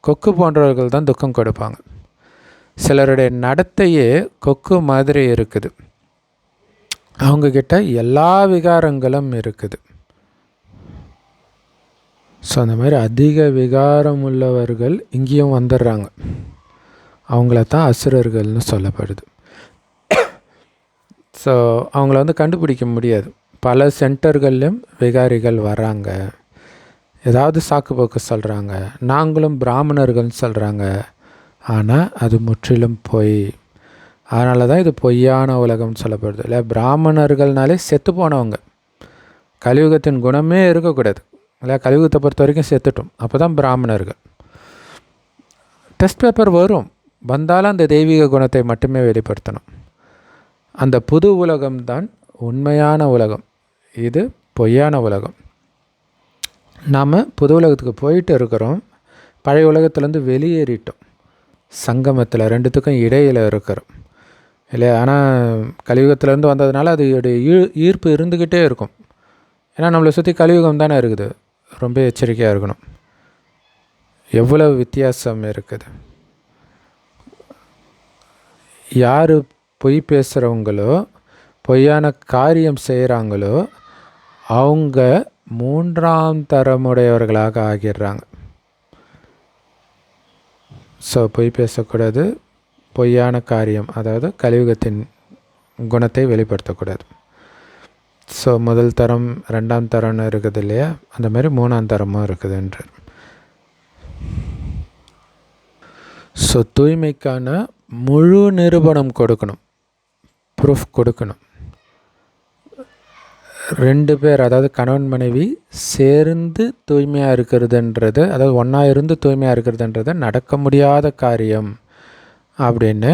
கொக்கு போன்றவர்கள் தான் துக்கம் கொடுப்பாங்க. சிலருடைய நடத்தையே கொக்கு மாதிரி இருக்குது, அவங்கக்கிட்ட எல்லா விகாரங்களும் இருக்குது. ஸோ அந்த மாதிரி அதிக விகாரம் உள்ளவர்கள் இங்கேயும் வந்துடுறாங்க. அவங்கள தான் அசுரர்கள்னு சொல்லப்படுது. ஸோ அவங்கள கண்டுபிடிக்க முடியாது. பல சென்டர்கள்லையும் விகாரிகள் வராங்க, ஏதாவது சாக்கு போக்கு சொல்கிறாங்க, நாங்களும் பிராமணர்கள்னு சொல்கிறாங்க. ஆனால் அது முற்றிலும் பொய். அதனால தான் இது பொய்யான உலகம்னு சொல்லப்படுது இல்லை. பிராமணர்கள்னாலே செத்து போனவங்க, கலியுகத்தின் குணமே இருக்கக்கூடாது இல்லை. கலியுகத்தை பொறுத்த வரைக்கும் செத்துட்டோம், அப்போ தான் பிராமணர்கள். டெஸ்ட் பேப்பர் வந்தாலும் அந்த தெய்வீக குணத்தை மட்டுமே வெளிப்படுத்தணும். அந்த புது உலகம்தான் உண்மையான உலகம், இது பொய்யான உலகம். நாம் புது உலகத்துக்கு போயிட்டு இருக்கிறோம், பழைய உலகத்துலேருந்து வெளியேறிட்டோம், சங்கமத்தில் ரெண்டுத்துக்கும் இடையில் இருக்கிறோம் இல்லையா. ஆனால் கலியுகத்திலேருந்து வந்ததுனால அது ஈர்ப்பு இருந்துக்கிட்டே இருக்கும். ஏன்னா நம்மளை சுற்றி கலியுகம் தானே இருக்குது. ரொம்ப எச்சரிக்கையாக இருக்கணும். எவ்வளவு வித்தியாசம் இருக்குது. யார் பொய் பேசுகிறவங்களோ பொய்யான காரியம் செய்கிறாங்களோ அவங்க மூன்றாம் தரமுடையவர்களாக ஆகிடுறாங்க. ஸோ பொய் பேசக்கூடாது, பொய்யான காரியம், அதாவது கலியுகத்தின் குணத்தை வெளிப்படுத்தக்கூடாது. ஸோ முதல் தரம் ரெண்டாம் தரம்னு இருக்குது இல்லையா, அந்த மாதிரி மூணாம் தரமும் இருக்குதுன்றார். ஸோ தூய்மைக்கான முழு நிரூபணம் கொடுக்கணும், ப்ரூஃப் கொடுக்கணும். 2 பேர், அதாவது கணவன் மனைவி சேர்ந்து தூய்மையாக இருக்கிறதுன்றது, அதாவது ஒன்றா இருந்து தூய்மையாக இருக்கிறதுன்றது நடக்க முடியாத காரியம் அப்படின்னு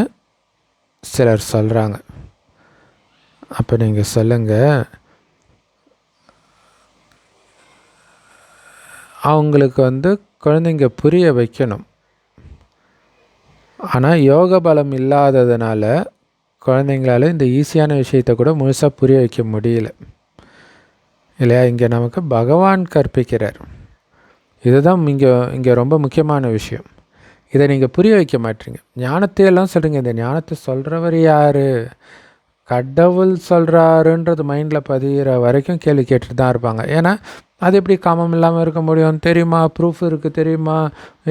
சிலர் சொல்கிறாங்க. அப்போ நீங்கள் சொல்லுங்கள், அவங்களுக்கு குழந்தைங்க புரிய வைக்கணும். ஆனால் யோக பலம் இல்லாததுனால குழந்தைங்களால இந்த ஈஸியான விஷயத்தை கூட முழுசாக புரிய வைக்க முடியல இல்லையா. இங்கே நமக்கு பகவான் கற்பிக்கிறார். இதுதான் இங்கே ரொம்ப முக்கியமான விஷயம். இதை நீங்கள் புரிய வைக்க மாட்டீங்க. ஞானத்தையெல்லாம் சொல்கிறீங்க. இந்த ஞானத்தை சொல்கிறவர் யார்? கடவுள் சொல்கிறாருன்றது மைண்டில் பதிகிற வரைக்கும் கேள்வி கேட்டுட்டு தான் இருப்பாங்க. ஏன்னா அது எப்படி காமம் இல்லாமல் இருக்க முடியும் தெரியுமா? ப்ரூஃப் இருக்குது தெரியுமா?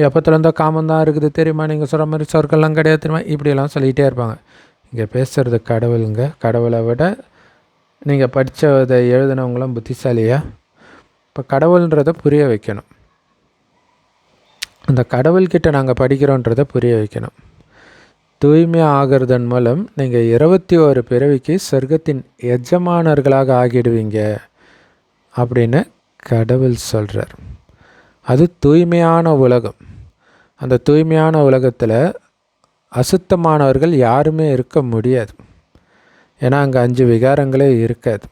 எப்போத்துலேருந்தோ காமம் தான் இருக்குது தெரியுமா? நீங்கள் சொல்கிற மாதிரி சொற்கள்லாம் கிடையாது தெரியுமா? இப்படியெல்லாம் சொல்லிகிட்டே இருப்பாங்க. இங்கே பேசுகிறது கடவுளுங்க. கடவுளை விட நீங்கள் படித்ததை எழுதினவங்களாம் புத்திசாலியா? இப்போ கடவுள்ன்றதை புரிய வைக்கணும். அந்த கடவுள்கிட்ட நாங்கள் படிக்கிறோன்றதை புரிய வைக்கணும். தூய்மையாக ஆகிறதன் மூலம் நீங்கள் 21 பிறவிக்கு சொர்க்கத்தின் எஜமானர்களாக ஆகிடுவீங்க அப்படின்னு கடவுள் சொல்கிறார். அது தூய்மையான உலகம். அந்த தூய்மையான உலகத்தில் அசுத்தமானவர்கள் யாருமே இருக்க முடியாது. ஏன்னா அங்கே 5 விகாரங்களே இருக்காது.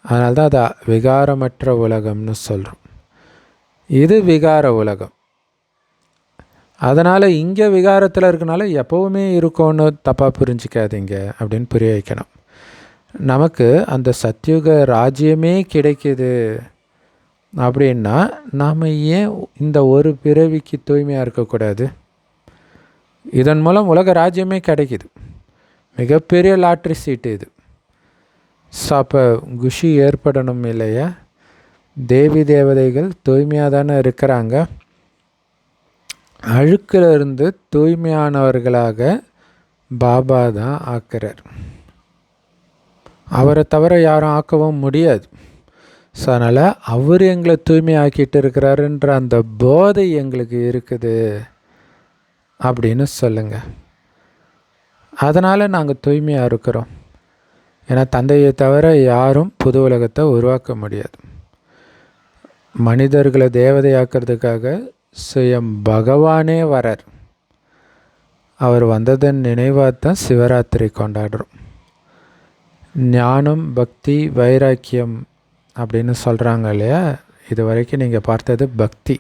அதனால தான் அது விகாரமற்ற உலகம்னு சொல்கிறோம். இது விகார உலகம். அதனால் இங்கே விகாரத்தில் இருக்கனால எப்போவுமே இருக்கும்னு தப்பாக புரிஞ்சிக்காதீங்க அப்படின்னு புரிய வைக்கணும். நமக்கு அந்த சத்யுக ராஜ்யமே கிடைக்கிது அப்படின்னா நாம் ஏன் இந்த ஒரு பிறவிக்கு தூய்மையாக இருக்கக்கூடாது? இதன் மூலம் உலக ராஜ்யமே கிடைக்கிது. மிகப்பெரிய லாட்ரி சீட்டு இது. ஸோ அப்போ குஷி ஏற்படணும் இல்லையா? தேவி தேவதைகள் தூய்மையாக தானே இருக்கிறாங்க. அழுக்கிலிருந்து தூய்மையானவர்களாக பாபா தான் ஆக்கிறார். அவரை தவிர யாரும் ஆக்கவும் முடியாது. ஸோ அதனால் அவர் எங்களை தூய்மையாக்கிட்டு இருக்கிறாருன்ற அந்த போதை எங்களுக்கு இருக்குது அப்படின்னு சொல்லுங்கள். அதனால் நாங்கள் தூய்மையாக இருக்கிறோம். ஏன்னா தந்தையை தவிர யாரும் புது உலகத்தை உருவாக்க முடியாது. மனிதர்களை தேவதையாக்கிறதுக்காக சுயம் பகவானே வரார். அவர் வந்ததன் நினைவாக தான் சிவராத்திரி கொண்டாடுறோம். ஞானம், பக்தி, வைராக்கியம் அப்படின்னு சொல்கிறாங்க இல்லையா? இது வரைக்கும் நீங்கள் பார்த்தது பக்தி.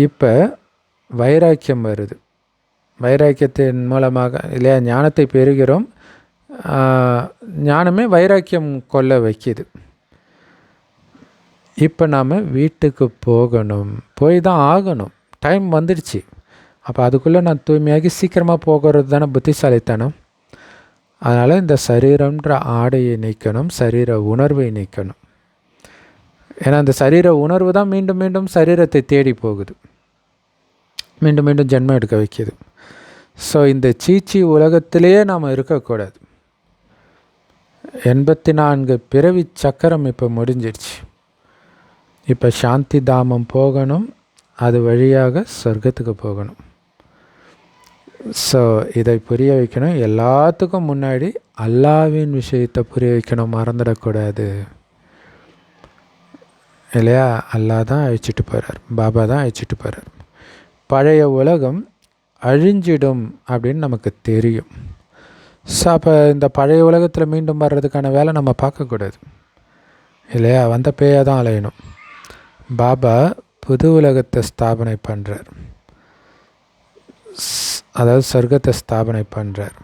இப்போ வைராக்கியம் வருது. வைராக்கியத்தின் மூலமாக இல்லையா ஞானத்தை பெறுகிறோம். ஞானமே வைராக்கியம் கொள்ள வைக்கிது. இப்போ நாம் வீட்டுக்கு போகணும். போய் தான் ஆகணும். டைம் வந்துடுச்சு. அப்போ அதுக்குள்ளே நான் தூய்மையாகி சீக்கிரமாக போகிறது தானே புத்திசாலித்தனம். அதனால் இந்த சரீரம்ன்ற ஆடையை நீக்கணும், சரீர உணர்வை நீக்கணும். ஏன்னா அந்த சரீர உணர்வு தான் மீண்டும் மீண்டும் சரீரத்தை தேடி போகுது, மீண்டும் மீண்டும் ஜென்மம் எடுக்க வைக்கிது. ஸோ இந்த சீச்சி உலகத்திலேயே நாம் இருக்கக்கூடாது. 84 பிறவி சக்கரம் இப்போ முடிஞ்சிடுச்சு. இப்போ சாந்தி தாமம் போகணும். அது வழியாக சொர்க்கத்துக்கு போகணும். ஸோ இதை புரிய வைக்கணும். எல்லாத்துக்கும் முன்னாடி அல்லாவின் விஷயத்தை புரிய வைக்கணும். மறந்துடக்கூடாது இல்லையா? அல்லா தான் அழைச்சிட்டு போகிறார், பாபா தான் அழைச்சிட்டு போகிறார். பழைய உலகம் அழிஞ்சிடும் அப்படின்னு நமக்கு தெரியும். ஸோ அப்போ இந்த பழைய உலகத்தில் மீண்டும் வர்றதுக்கான வேலை நம்ம பார்க்கக்கூடாது இல்லையா? வந்த பேயாக தான் அலையணும். பாபா புது உலகத்தை ஸ்தாபனை பண்ணுறார். அதாவது சொர்க்கத்தை ஸ்தாபனை பண்ணுறார்.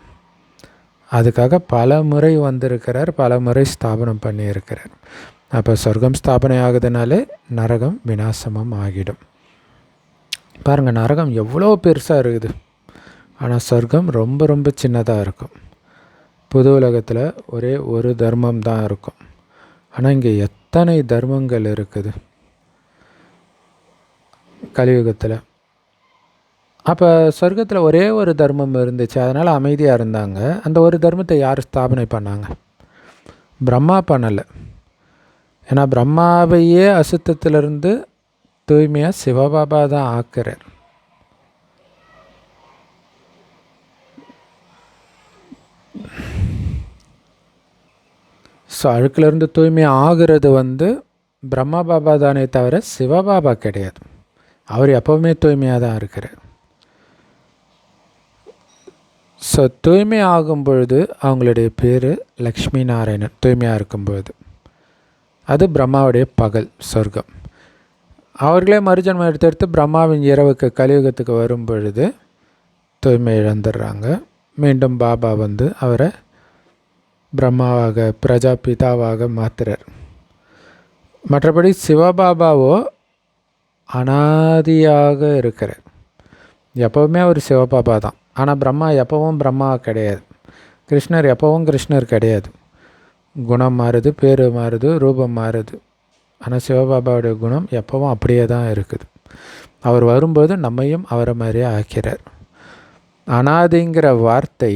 அதுக்காக பல முறை வந்திருக்கிறார், பல முறை ஸ்தாபனம் பண்ணியிருக்கிறார். அப்போ சொர்க்கம் ஸ்தாபனை ஆகுதுனாலே நரகம் விநாசமும் ஆகிடும். பாருங்கள், நரகம் எவ்வளோ பெருசாக இருக்குது. ஆனால் சொர்க்கம் ரொம்ப ரொம்ப சின்னதாக இருக்கும். புது உலகத்தில் ஒரே ஒரு தர்மம் தான் இருக்கும். ஆனால் இங்கே எத்தனை தர்மங்கள் இருக்குது கலியுகத்தில். அப்போ சொர்க்கத்தில் ஒரே ஒரு தர்மம் இருந்துச்சு, அதனால் அமைதியாக இருந்தாங்க. அந்த ஒரு தர்மத்தை யார் ஸ்தாபனை பண்ணாங்க? பிரம்மா பண்ணலை. ஏன்னா பிரம்மாவையே அசுத்தத்திலிருந்து தூய்மையாக சிவபாபா தான் ஆக்குறார். ஸோ அழுக்கிலிருந்து தூய்மை ஆகிறது பிரம்மா பாபா தானே தவிர சிவபாபா கிடையாது. அவர் எப்போவுமே தூய்மையாக தான் இருக்கிறார். ஸோ தூய்மை ஆகும் பொழுது அவங்களுடைய பேர் லக்ஷ்மி நாராயணன். தூய்மையாக இருக்கும்பொழுது அது பிரம்மாவுடைய பகல் சொர்க்கம். அவர்களே மறுஜன்மம் எடுத்து பிரம்மாவின் இரவுக்கு கலியுகத்துக்கு வரும் பொழுது தூய்மை இழந்துடுறாங்க. மீண்டும் பாபா அவரை பிரம்மாவாக பிரஜாபிதாவாக மாற்றுறார். மற்றபடி சிவபாபாவோ அனாதியாக இருக்கிறார். எப்போவுமே அவர் சிவபாபா தான். ஆனால் பிரம்மா எப்போவும் பிரம்மா கிடையாது. கிருஷ்ணர் எப்போவும் கிருஷ்ணர் கிடையாது. குணம் மாறுது, பேர் மாறுது, ரூபம் மாறுது. ஆனால் சிவபாபாவுடைய குணம் எப்போவும் அப்படியே தான் இருக்குது. அவர் வரும்போது நம்மையும் அவரை மாதிரியே ஆக்கிறார். அனாதிங்கிற வார்த்தை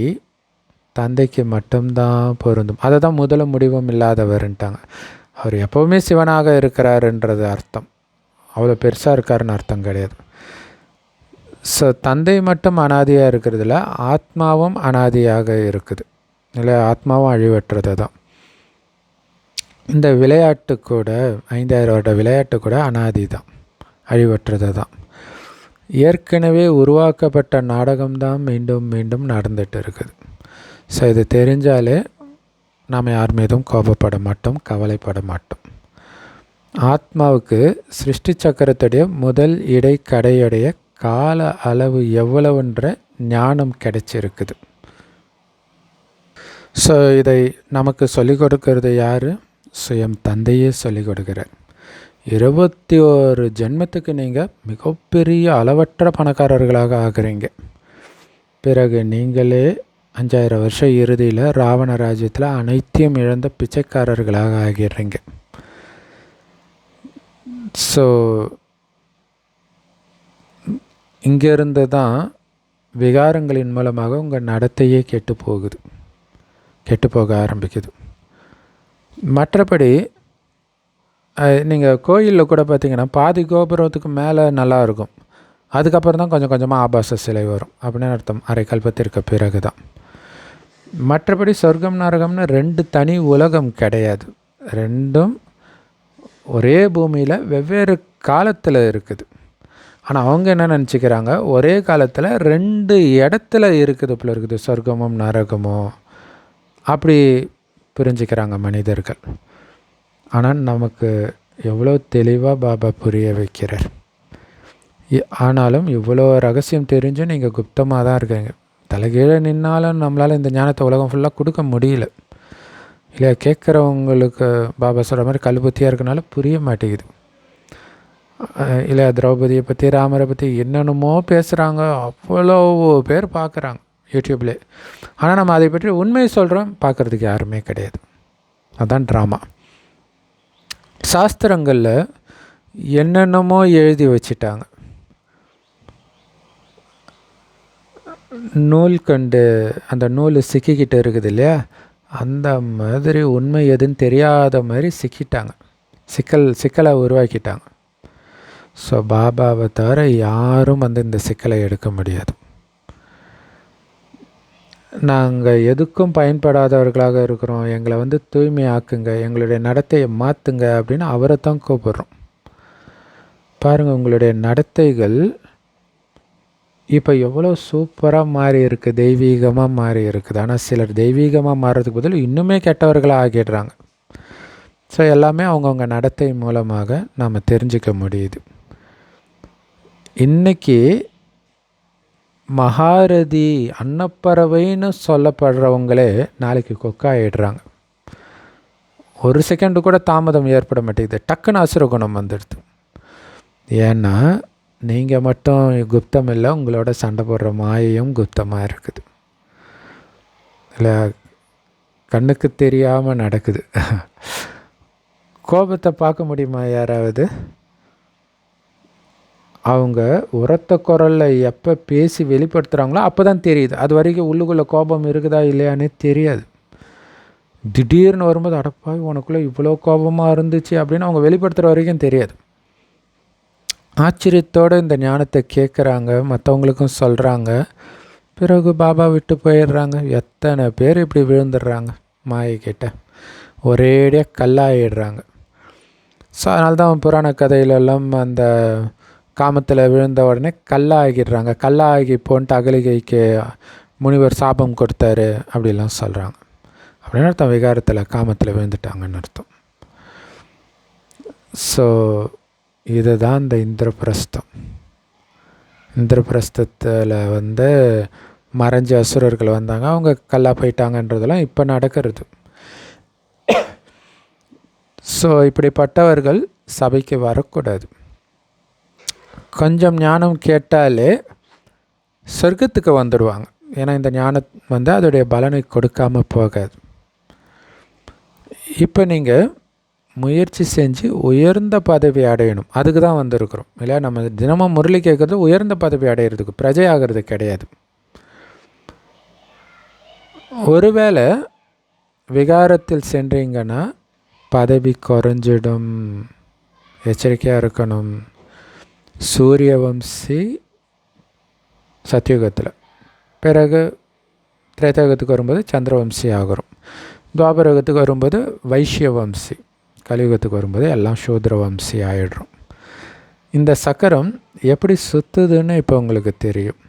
தந்தைக்கு மட்டும்தான் பொருந்தும். அதை தான் முதலும் முடிவும் இல்லாதவர்ன்ட்டாங்க. அவர் எப்போவுமே சிவனாக இருக்கிறாருன்றது அர்த்தம். அவ்வளோ பெருசாக இருக்காருன்னு அர்த்தம் கிடையாது. ஸோ தந்தை மட்டும் அனாதியாக இருக்கிறதுல ஆத்மாவும் அனாதியாக இருக்குது. இல்லை, ஆத்மாவும் அழிவற்றது தான். இந்த விளையாட்டு கூட 5000 வருட விளையாட்டு கூட அனாதி தான், அழிவற்றது தான். ஏற்கனவே உருவாக்கப்பட்ட நாடகம்தான் மீண்டும் மீண்டும் நடந்துகிட்டு இருக்குது. ஸோ இது தெரிஞ்சாலே நாம் யார் மீதும் கோபப்பட மாட்டோம், கவலைப்பட மாட்டோம். ஆத்மாவுக்கு சிருஷ்டி சக்கரத்துடைய முதல் இடை கடையுடைய கால அளவு எவ்வளவுன்ற ஞானம் கிடைச்சிருக்குது. ஸோ இதை நமக்கு சொல்லிக் கொடுக்கறது யார்? சுயம் தந்தையே சொல்லிக் கொடுக்கிறார். 21 ஜென்மத்துக்கு நீங்கள் மிகப்பெரிய அளவற்ற பணக்காரர்களாக ஆகுறீங்க. பிறகு நீங்களே 5000 வருஷம் இறுதியில் ராவண ராஜ்யத்தில் அனைத்தையும் இழந்த பிச்சைக்காரர்களாக ஆகிடுறீங்க. ஸோ இங்கேருந்து தான் விகாரங்களின் மூலமாக உங்கள் நடத்தையே கெட்டு போக ஆரம்பிக்குது. மற்றபடி நீங்கள் கோயிலில் கூட பார்த்திங்கன்னா பாதி கோபுரத்துக்கு மேலே நல்லா இருக்கும், அதுக்கப்புறம் தான் கொஞ்சம் கொஞ்சமாக ஆபாச சிலை வரும் அப்படின்னு அர்த்தம். அரை கல்பத்திற்கு பிறகு தான். மற்றபடி சொர்க்கம் நரகம்னு 2 தனி உலகம் கிடையாது. ரெண்டும் ஒரே பூமியில் வெவ்வேறு காலத்தில் இருக்குது. ஆனால் அவங்க என்ன நினச்சிக்கிறாங்க, ஒரே காலத்தில் 2 இடத்துல இருக்குது போல இருக்குது சொர்க்கமும் நரகமும், அப்படி புரிஞ்சுக்கிறாங்க மனிதர்கள். ஆனால் நமக்கு எவ்வளோ தெளிவாக பாபா புரிய வைக்கிறார். ஆனாலும் இவ்வளோ ரகசியம் தெரிஞ்சும் நீங்கள் குப்தமாக தான் இருக்கீங்க. தலைகீழே நின்னாலும் நம்மளால் இந்த ஞானத்தை உலகம் ஃபுல்லாக கொடுக்க முடியல இல்லையா? கேட்குறவங்களுக்கு பாபா சொல்கிற மாதிரி கல்புத்தியாக இருக்கனால புரிய மாட்டேங்குது இல்லை? திரௌபதியை பற்றி, ராமரை பற்றி என்னென்னமோ பேசுகிறாங்க, அவ்வளோ பேர் பார்க்குறாங்க யூடியூப்லே. ஆனால் நம்ம அதை பற்றி உண்மையை சொல்கிறோம், பார்க்குறதுக்கு யாருமே கிடையாது. அதுதான் ட்ராமா. சாஸ்திரங்களில் என்னென்னமோ எழுதி வச்சிட்டாங்க. நூல் கண்டு அந்த நூல் சிக்கிக்கிட்டு இருக்குது இல்லையா, அந்த மாதிரி உண்மை எதுன்னு தெரியாத மாதிரி சிக்கிட்டாங்க, சிக்கலை உருவாக்கிட்டாங்க. ஸோ பாபாவை தவிர யாரும் இந்த சிக்கலை எடுக்க முடியாது. நாங்கள் எதுக்கும் பயன்படாதவர்களாக இருக்கிறோம், எங்களை தூய்மையாக்குங்க, எங்களுடைய நடத்தையை மாற்றுங்க அப்படின்னு அவரை தான் கூப்பிட்றோம். பாருங்கள், உங்களுடைய நடத்தைகள் இப்போ எவ்வளோ சூப்பராக மாறி இருக்குது, தெய்வீகமாக மாறி இருக்குது. ஆனால் சிலர் தெய்வீகமாக மாறுறதுக்கு பதில் இன்னுமே கெட்டவர்களாக ஆகிடுறாங்க. ஸோ எல்லாமே அவங்கவுங்க நடத்தை மூலமாக நாம் தெரிஞ்சிக்க முடியுது. இன்றைக்கி மகாரதி அன்னப்பறவைன்னு சொல்லப்படுறவங்களே நாளைக்கு கொக்காயிடுறாங்க. ஒரு செகண்டு கூட தாமதம் ஏற்பட மாட்டேங்குது, டக்குன்னு அசுரகுணம் வந்துடுது. ஏன்னா நீங்கள் மட்டும் குப்தம் இல்லை, உங்களோட சண்டை போடுற மாயையும் குப்தமாக இருக்குது இல்லை? கண்ணுக்கு தெரியாமல் நடக்குது. கோபத்தை பார்க்க முடியுமா யாராவது? அவங்க உரத்த குரலில் எப்போ பேசி வெளிப்படுத்துகிறாங்களோ அப்போ தான் தெரியுது. அது வரைக்கும் உள்ளுக்குள்ளே கோபம் இருக்குதா இல்லையானே தெரியாது. திடீர்னு வரும்போது அடப்பாய் உனக்குள்ளே இவ்வளோ கோபமாக இருந்துச்சு அப்படின்னு அவங்க வெளிப்படுத்துகிற வரைக்கும் தெரியாது. ஆச்சரியத்தோடு இந்த ஞானத்தை கேட்குறாங்க, மற்றவங்களுக்கும் சொல்கிறாங்க, பிறகு பாபா விட்டு போயிடுறாங்க. எத்தனை பேர் இப்படி விழுந்துடுறாங்க மாயை கிட்ட, ஒரேடியாக கல்லாயிடுறாங்க. ஸோ அதனால தான் புராண கதையிலெல்லாம் அந்த காமத்தில் விழுந்த உடனே கல்லாகிடுறாங்க. கல்லாகி போன்ட்டு அகலிகைக்கு முனிவர் சாபம் கொடுத்தாரு அப்படிலாம் சொல்கிறாங்க. அப்படின்னு அர்த்தம் விகாரத்தில் காமத்தில் விழுந்துட்டாங்கன்னு அர்த்தம். ஸோ இதுதான் இந்த இந்திரபிரஸ்தம். இந்திரபிரஸ்தத்தில் மறைஞ்ச அசுரர்கள் வந்தாங்க, அவங்க கல்லா போயிட்டாங்கன்றதெல்லாம் இப்போ நடக்கிறது. ஸோ இப்படிப்பட்டவர்கள் சபைக்கு வரக்கூடாது. கொஞ்சம் ஞானம் கேட்டாலே சொர்க்கத்துக்கு வந்துடுவாங்க. ஏன்னா இந்த ஞானம் வந்து அதோடைய பலனை கொடுக்காமல் போகாது. இப்போ நீங்கள் முயற்சி செஞ்சு உயர்ந்த பதவி அடையணும், அதுக்கு தான் வந்திருக்கிறோம் இல்லையா? நம்ம தினமும் முரளி கேட்குறது உயர்ந்த பதவி அடையிறதுக்கு, பிரஜை ஆகிறது கிடையாது. ஒருவேளை விகாரத்தில் சென்றீங்கன்னா பதவி குறைஞ்சிடும், எச்சரிக்கையாக இருக்கணும். சூரிய வம்சி சத்தியுகத்தில், பிறகு திரேதாயுகத்துக்கு வரும்போது சந்திரவம்சி ஆகிறோம், துவாபரயுகத்துக்கு வரும்போது வைஷ்ய வம்சி, கலியுகத்துக்கு வரும்போது எல்லாம் சூத்ர வம்சி ஆகிடுறோம். இந்த சக்கரம் எப்படி சுற்றுதுன்னு இப்போ உங்களுக்கு தெரியும்.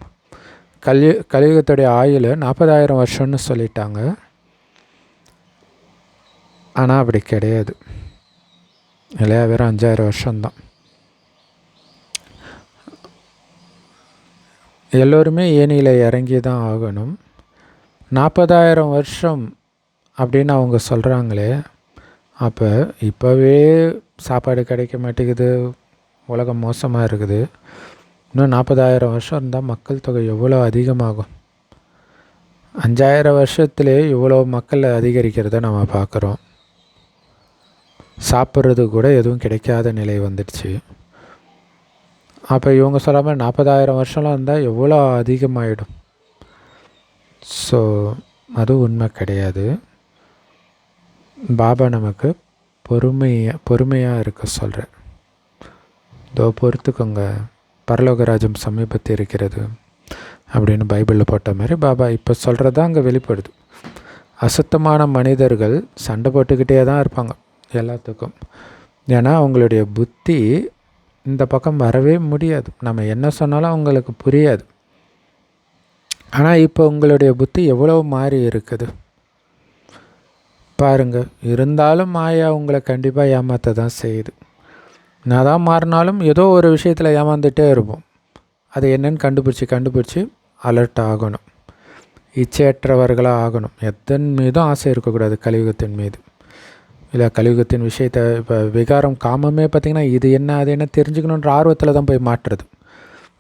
கலியுகத்துடைய ஆயுள் 40,000 வருஷம்னு சொல்லிட்டாங்க. ஆனால் அப்படி கிடையாது இல்லையா? வெறும் 5,000 வருஷம்தான். எல்லோருமே ஏனியில் இறங்கி தான் ஆகணும். 40,000 வருஷம் அப்படின்னு அவங்க சொல்கிறாங்களே, அப்போ இப்போவே சாப்பாடு கிடைக்க மாட்டேங்குது, உலகம் மோசமாக இருக்குது. இன்னும் 40,000 வருஷம் இருந்தால் மக்கள் தொகை எவ்வளோ அதிகமாகும்? 5,000 வருஷத்துலே இவ்வளோ மக்கள் அதிகரிக்கிறத நம்ம பார்க்குறோம். சாப்பிட்றது கூட எதுவும் கிடைக்காத நிலை வந்துடுச்சு. அப்போ இவங்க சொல்லாமல் 40,000 வருஷம்லாம் இருந்தால் எவ்வளோ அதிகமாகிடும்? ஸோ அது உண்மை கிடையாது. பாபா நமக்கு பொறுமையாக இருக்க சொல்கிறேன். இதோ பொறுத்துக்கோங்க, பரலோகராஜ்யம் சமீபத்தில் இருக்கிறது அப்படின்னு பைபிளில் போட்ட மாதிரி பாபா இப்போ சொல்கிறது தான் அங்கே வெளிப்படுது. அசுத்தமான மனிதர்கள் சண்டை போட்டுக்கிட்டே தான் இருப்பாங்க எல்லாத்துக்கும். ஏன்னா அவங்களுடைய புத்தி இந்த பக்கம் வரவே முடியாது. நம்ம என்ன சொன்னாலும் அவங்களுக்கு புரியாது. ஆனால் இப்போ உங்களுடைய புத்தி எவ்வளோ மாறி இருக்குது பாருங்கள். இருந்தாலும் மாயா உங்களை கண்டிப்பாக ஏமாற்ற தான் செய்யுது. நான் தான் மாறினாலும் ஏதோ ஒரு விஷயத்தில் ஏமாந்துகிட்டே இருப்போம். அது என்னன்னு கண்டுபிடிச்சி அலர்ட் ஆகணும், இச்சையற்றவர்களாக ஆகணும். எதன் மீதும் ஆசை இருக்கக்கூடாது கலியுகத்தின் மீது. இல்லை கலியுகத்தின் விஷயத்தை இப்போ விகாரம் காமமே பார்த்திங்கன்னா இது என்ன அது என்ன தெரிஞ்சுக்கணுன்ற ஆர்வத்தில் தான் போய் மாட்டுறது.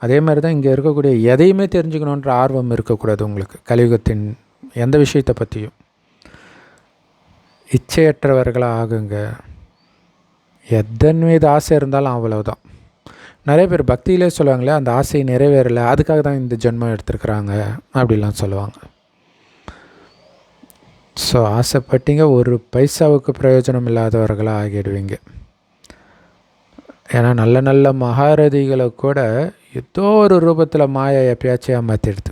அதே மாதிரி தான் இங்கே இருக்கக்கூடிய எதையுமே தெரிஞ்சுக்கணுன்ற ஆர்வம் இருக்கக்கூடாது உங்களுக்கு கலியுகத்தின் எந்த விஷயத்தை பற்றியும். இச்சையற்றவர்களாக ஆகுங்க. எதன் மீது ஆசை இருந்தாலும் அவ்வளவுதான். நிறைய பேர் பக்தியிலே சொல்லுவாங்களே, அந்த ஆசை நிறைவேறலை, அதுக்காக தான் இந்த ஜென்மம் எடுத்துருக்குறாங்க அப்படிலாம் சொல்லுவாங்க. ஸோ ஆசைப்பட்டீங்க, ஒரு பைசாவுக்கு பிரயோஜனம் இல்லாதவர்களாக ஆகிடுவீங்க. ஏன்னா நல்ல நல்ல மகாரதிகளை கூட ஏதோ ஒரு ரூபத்தில் மாயை எப்பயாச்சும் ஏமாற்றிடுது.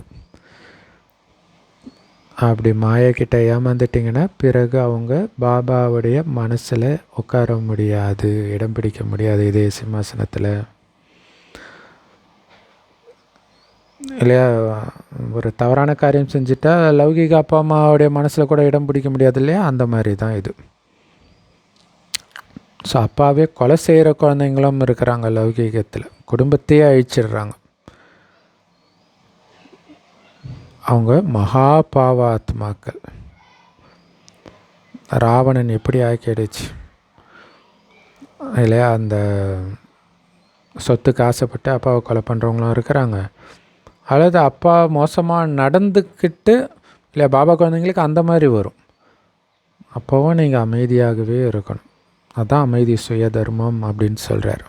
அப்படி மாயக்கிட்ட ஏமாந்துட்டிங்கன்னா பிறகு அவங்க பாபாவுடைய மனசில் உட்கார முடியாது, இடம் பிடிக்க முடியாது இதே சிம்மாசனத்தில். இல்லையா? ஒரு தவறான காரியம் செஞ்சுட்டா லௌகிக அப்பா அம்மாவுடைய மனசில் கூட இடம் பிடிக்க முடியாது இல்லையா? அந்த மாதிரி தான் இது. ஸோ அப்பாவே கொலை செய்கிற குழந்தைங்களும் இருக்கிறாங்க லௌகீகத்தில், குடும்பத்தையே அழிச்சிடுறாங்க. அவங்க மகா பாவாத்மாக்கள். ராவணன் எப்படி ஆக்கிடுச்சு இல்லையா? அந்த சொத்துக்கு ஆசைப்பட்டு அப்பாவை கொலை பண்ணுறவங்களும் இருக்கிறாங்க. அல்லது அப்பா மோசமாக நடந்துக்கிட்டு இல்லை பாபா குழந்தைங்களுக்கு அந்த மாதிரி வரும். அப்போவும் நீங்கள் அமைதியாகவே இருக்கணும். அதுதான் அமைதி, சுய தர்மம் அப்படின்னு சொல்கிறார்.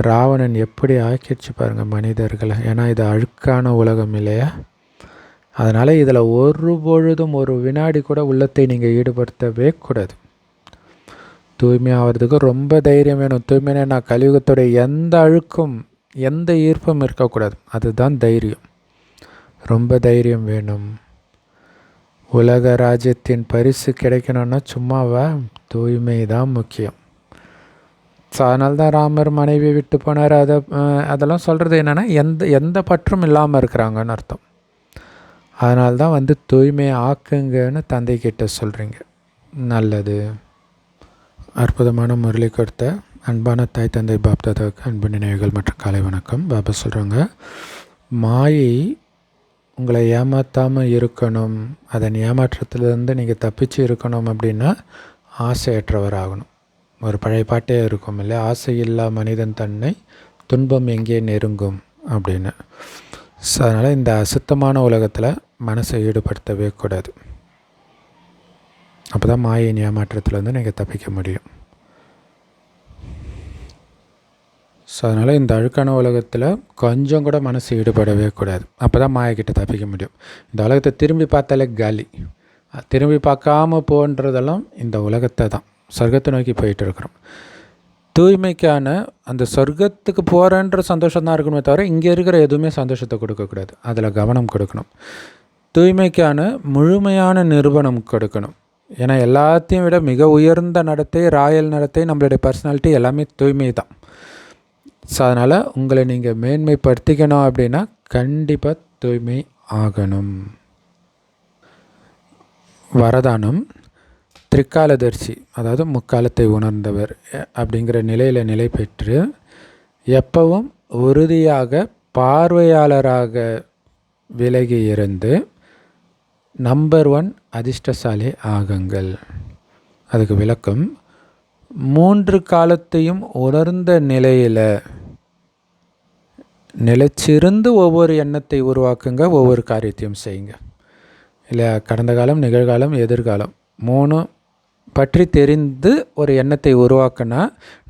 ராவணன் எப்படி ஆக்கிடுச்சு பாருங்கள் மனிதர்களை. ஏன்னா இது அழுக்கான உலகம் இல்லையா? அதனால் இதில் ஒரு பொழுதும் ஒரு வினாடி கூட உள்ளத்தை நீங்கள் ஈடுபடுத்தவே கூடாது. தூய்மையாகிறதுக்கு ரொம்ப தைரியம் வேணும். தூய்மையான நான் கலியுகத்துடைய எந்த அழுக்கும் எந்த ஈர்ப்பும் இருக்கக்கூடாது. அதுதான் தைரியம். ரொம்ப தைரியம் வேணும். உலக ராஜ்யத்தின் பரிசு கிடைக்கணும்னா சும்மாவா? தூய்மை தான் முக்கியம். ஸோ அதனால தான் ராமர் மனைவி விட்டு போனார். அதெல்லாம் சொல்கிறது என்னென்னா எந்த பற்றும் இல்லாமல் இருக்கிறாங்கன்னு அர்த்தம். அதனால தான் தூய்மையை ஆக்குங்கன்னு தந்தை கிட்ட சொல்கிறீங்க. நல்லது. அற்புதமான முரளி கொடுத்த அன்பான தாய் தந்தை பாப்தாதாவுக்கு அன்பு நினைவுகள் மற்றும் காலை வணக்கம். பாபா சொல்கிறாங்க, மாயை உங்களை ஏமாற்றாமல் இருக்கணும், அதன் ஏமாற்றத்திலேருந்து நீங்கள் தப்பிச்சு இருக்கணும் அப்படின்னா ஆசையற்றவர் ஆகணும். ஒரு பழைய பாட்டே இருக்கும் இல்லை, ஆசையில்லா மனிதன் தன்னை துன்பம் எங்கே நெருங்கும் அப்படின்னு. ஸோ அதனால் இந்த அசுத்தமான உலகத்தில் மனசை ஈடுபடுத்தவே கூடாது. அப்போ தான் மாயின் ஏமாற்றத்துலேருந்து நீங்கள் தப்பிக்க முடியும். ஸோ அதனால் இந்த அழுக்கான உலகத்தில் கொஞ்சம் கூட மனசு ஈடுபடவே கூடாது. அப்போ தான் மாயக்கிட்ட தப்பிக்க முடியும். இந்த உலகத்தை திரும்பி பார்த்தாலே காலி. திரும்பி பார்க்காம போன்றதெல்லாம் இந்த உலகத்தை தான். சொர்க்கத்தை நோக்கி போயிட்டு இருக்கிறோம். தூய்மைக்கான அந்த சொர்க்கத்துக்கு போகிறன்ற சந்தோஷம் தான் இருக்கணுமே தவிர இங்கே இருக்கிற எதுவுமே சந்தோஷத்தை கொடுக்கக்கூடாது. அதில் கவனம் கொடுக்கணும். தூய்மைக்கான முழுமையான நிரூபணம் கொடுக்கணும். ஏன்னா எல்லாத்தையும் விட மிக உயர்ந்த நடத்தை, ராயல் நடத்தை, நம்மளுடைய பர்சனாலிட்டி எல்லாமே தூய்மை தான். ஸோ அதனால் உங்களை நீங்கள் மேன்மைப்படுத்திக்கணும் அப்படின்னா கண்டிப்பாக தூய்மை ஆகணும். வரதானம் திரிகாலதர்சி, அதாவது முக்காலத்தை உணர்ந்தவர் அப்படிங்கிற நிலையில் நிலை பெற்று எப்பவும் உறுதியாக பார்வையாளராக விலகி இருந்து நம்பர் 1 அதிர்ஷ்டசாலி ஆகுங்கள். அதுக்கு விளக்கம், 3 காலத்தையும் உணர்ந்த நிலையில் நிலைச்சிருந்து ஒவ்வொரு எண்ணத்தை உருவாக்குங்க, ஒவ்வொரு காரியத்தையும் செய்யுங்க. இல்லை கடந்த காலம், நிகழ்காலம், எதிர்காலம் 3 பற்றி தெரிந்து ஒரு எண்ணத்தை உருவாக்கினா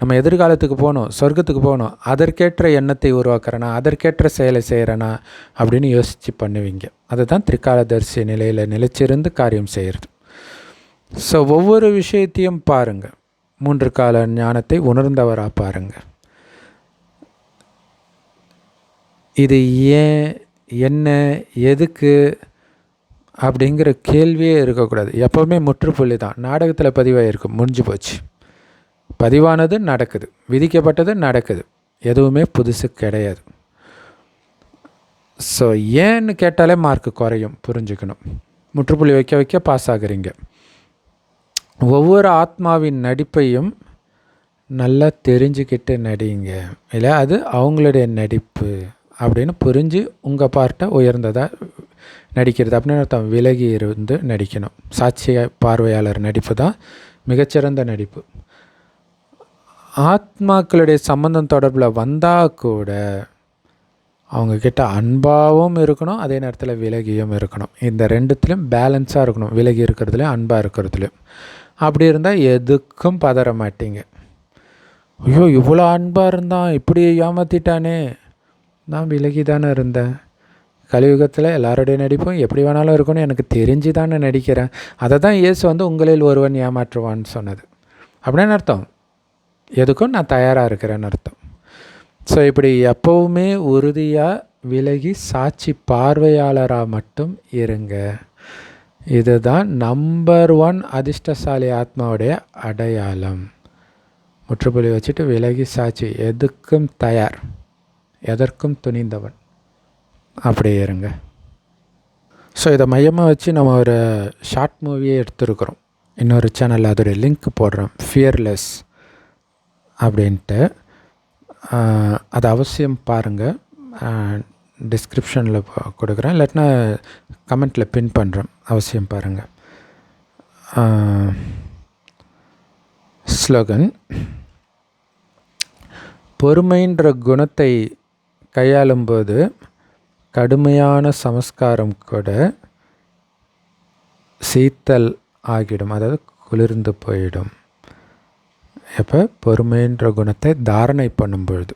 நம்ம எதிர்காலத்துக்கு போகணும், சொர்க்கத்துக்கு போகணும், அதற்கேற்ற எண்ணத்தை உருவாக்குறேனா, அதற்கேற்ற செயலை செய்கிறேனா அப்படின்னு யோசித்து பண்ணுவீங்க. அதுதான் திரிகாலதர்சி நிலையில் நிலைச்சிருந்து காரியம் செய்கிறது. ஸோ ஒவ்வொரு விஷயத்தையும் பாருங்கள், 3 கால ஞானத்தை உணர்ந்தவராக பாருங்கள். இது ஏன், என்ன, எதுக்கு அப்படிங்கிற கேள்வியே இருக்கக்கூடாது. எப்போவுமே முற்றுப்புள்ளி தான். நாடகத்தில் பதிவாகிருக்கும், முடிஞ்சு போச்சு. பதிவானது நடக்குது, விதிக்கப்பட்டது நடக்குது, எதுவுமே புதுசு கிடையாது. ஸோ ஏன்னு கேட்டாலே மார்க்கு குறையும், புரிஞ்சுக்கணும். முற்றுப்புள்ளி வைக்க வைக்க பாஸ் ஆகுறீங்க. ஒவ்வொரு ஆத்மாவின் நடிப்பையும் நல்லா தெரிஞ்சுக்கிட்டு நடிங்க. இல்லை அது அவங்களுடைய நடிப்பு அப்படின்னு புரிஞ்சு உங்கள் பார்ட்டை உயர்ந்ததாக நடிக்கிறது அப்படின்னு அர்த்தம். விலகி இருந்து நடிக்கணும். சாட்சிய பார்வையாளர் நடிப்பு தான் மிகச்சிறந்த நடிப்பு. ஆத்மாக்களுடைய சம்பந்தம் தொடர்பில் வந்தால் கூட அவங்கக்கிட்ட அன்பாகவும் இருக்கணும், அதே நேரத்தில் விலகியும் இருக்கணும். இந்த ரெண்டுத்துலேயும் பேலன்ஸாக இருக்கணும். விலகி இருக்கிறதுலையும் அன்பாக இருக்கிறதுலையும். அப்படி இருந்தால் எதுக்கும் பதற மாட்டீங்க. ஐயோ இவ்வளோ அன்பாக இருந்தான், இப்படி ஏமாற்றிட்டானே, நான் விலகி தானே இருந்தேன். கலியுகத்தில் எல்லாருடைய நடிப்பும் எப்படி வேணாலும் இருக்கும்னு எனக்கு தெரிஞ்சு தானே நடிக்கிறேன். அதை தான் இயேசு உங்களில் ஒருவன் ஏமாற்றுவான்னு சொன்னது. அப்படின்னு அர்த்தம், எதுக்கும் நான் தயாராக இருக்கிறேன்னு அர்த்தம். ஸோ இப்படி எப்போவுமே உறுதியாக விலகி சாட்சி பார்வையாளராக மட்டும் இருங்க. இதுதான் நம்பர் 1 அதிர்ஷ்டசாலி ஆத்மாவுடைய அடையாளம். முற்றுப்புள்ளி வச்சுட்டு விலகி சாட்சி, எதுக்கும் தயார், எதற்கும் துணிந்தவன், அப்படியே இருங்க. ஸோ இதை மையமாக வச்சு நம்ம ஒரு ஷார்ட் மூவியே எடுத்துருக்குறோம். இன்னொரு சேனலில் அதோடைய லிங்க் போடுறோம், ஃபியர்லெஸ் அப்படின்ட்டு. அது அவசியம் பாருங்கள். டிஸ்கிரிப்ஷனில் கொடுக்குறேன், இல்லாட்டினா கமெண்ட்டில் பின் பண்ணுறேன், அவசியம் பாருங்கள். ஸ்லோகன், பொறுமைன்ற குணத்தை கையாளும்போது கடுமையான சமஸ்காரம் கூட சீத்தல் ஆகிடும், அதாவது குளிர்ந்து போயிடும். எப்போ பொறுமைன்ற குணத்தை தாரணை பண்ணும்பொழுது.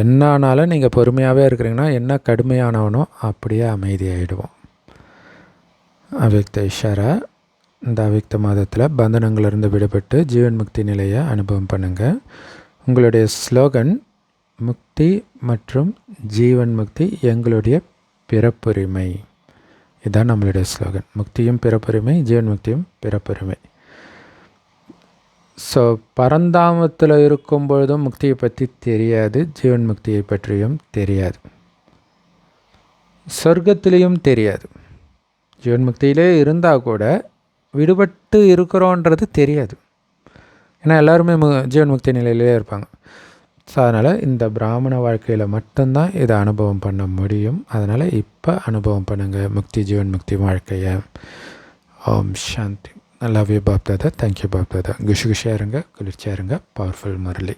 என்ன ஆனாலும் நீங்கள் பொறுமையாகவே இருக்கிறீங்கன்னா என்ன கடுமையானவனோ அப்படியே அமைதியாகிடுவோம். அவ்யக்த இஷாரா, இந்த அவ்யக்த மாதத்தில் பந்தனங்களிலிருந்து விடுபட்டு ஜீவன் முக்தி நிலையை அனுபவம் பண்ணுங்கள். உங்களுடைய ஸ்லோகன், முக்தி மற்றும் ஜீவன் முக்தி எங்களுடைய பிறப்புரிமை. இதுதான் நம்மளுடைய ஸ்லோகன். முக்தியும் பிறப்புரிமை, ஜீவன் முக்தியும் பிறப்புரிமை. ஸோ பரந்தாமத்தில் இருக்கும் பொழுதும் முக்தியை பற்றி தெரியாது, ஜீவன் முக்தியை பற்றியும் தெரியாது, சொர்க்கத்திலையும் தெரியாது. ஜீவன் முக்தியிலே இருந்தால் கூட விடுபட்டு இருக்கிறோன்றது தெரியாது. ஏன்னா எல்லாருமே ஜீவன் முக்தி நிலையிலே இருப்பாங்க. ஸோ அதனால் இந்த பிராமண வாழ்க்கையில் மட்டும்தான் இதை அனுபவம் பண்ண முடியும். அதனால் இப்போ அனுபவம் பண்ணுங்கள் முக்தி, ஜீவன் முக்தி வாழ்க்கையை. Om Shanti. Love you Bap Dada. Thank you Bap Dada. குஷியாக இருங்க, குளிர்ச்சியாக இருங்க. பவர்ஃபுல் முரளி.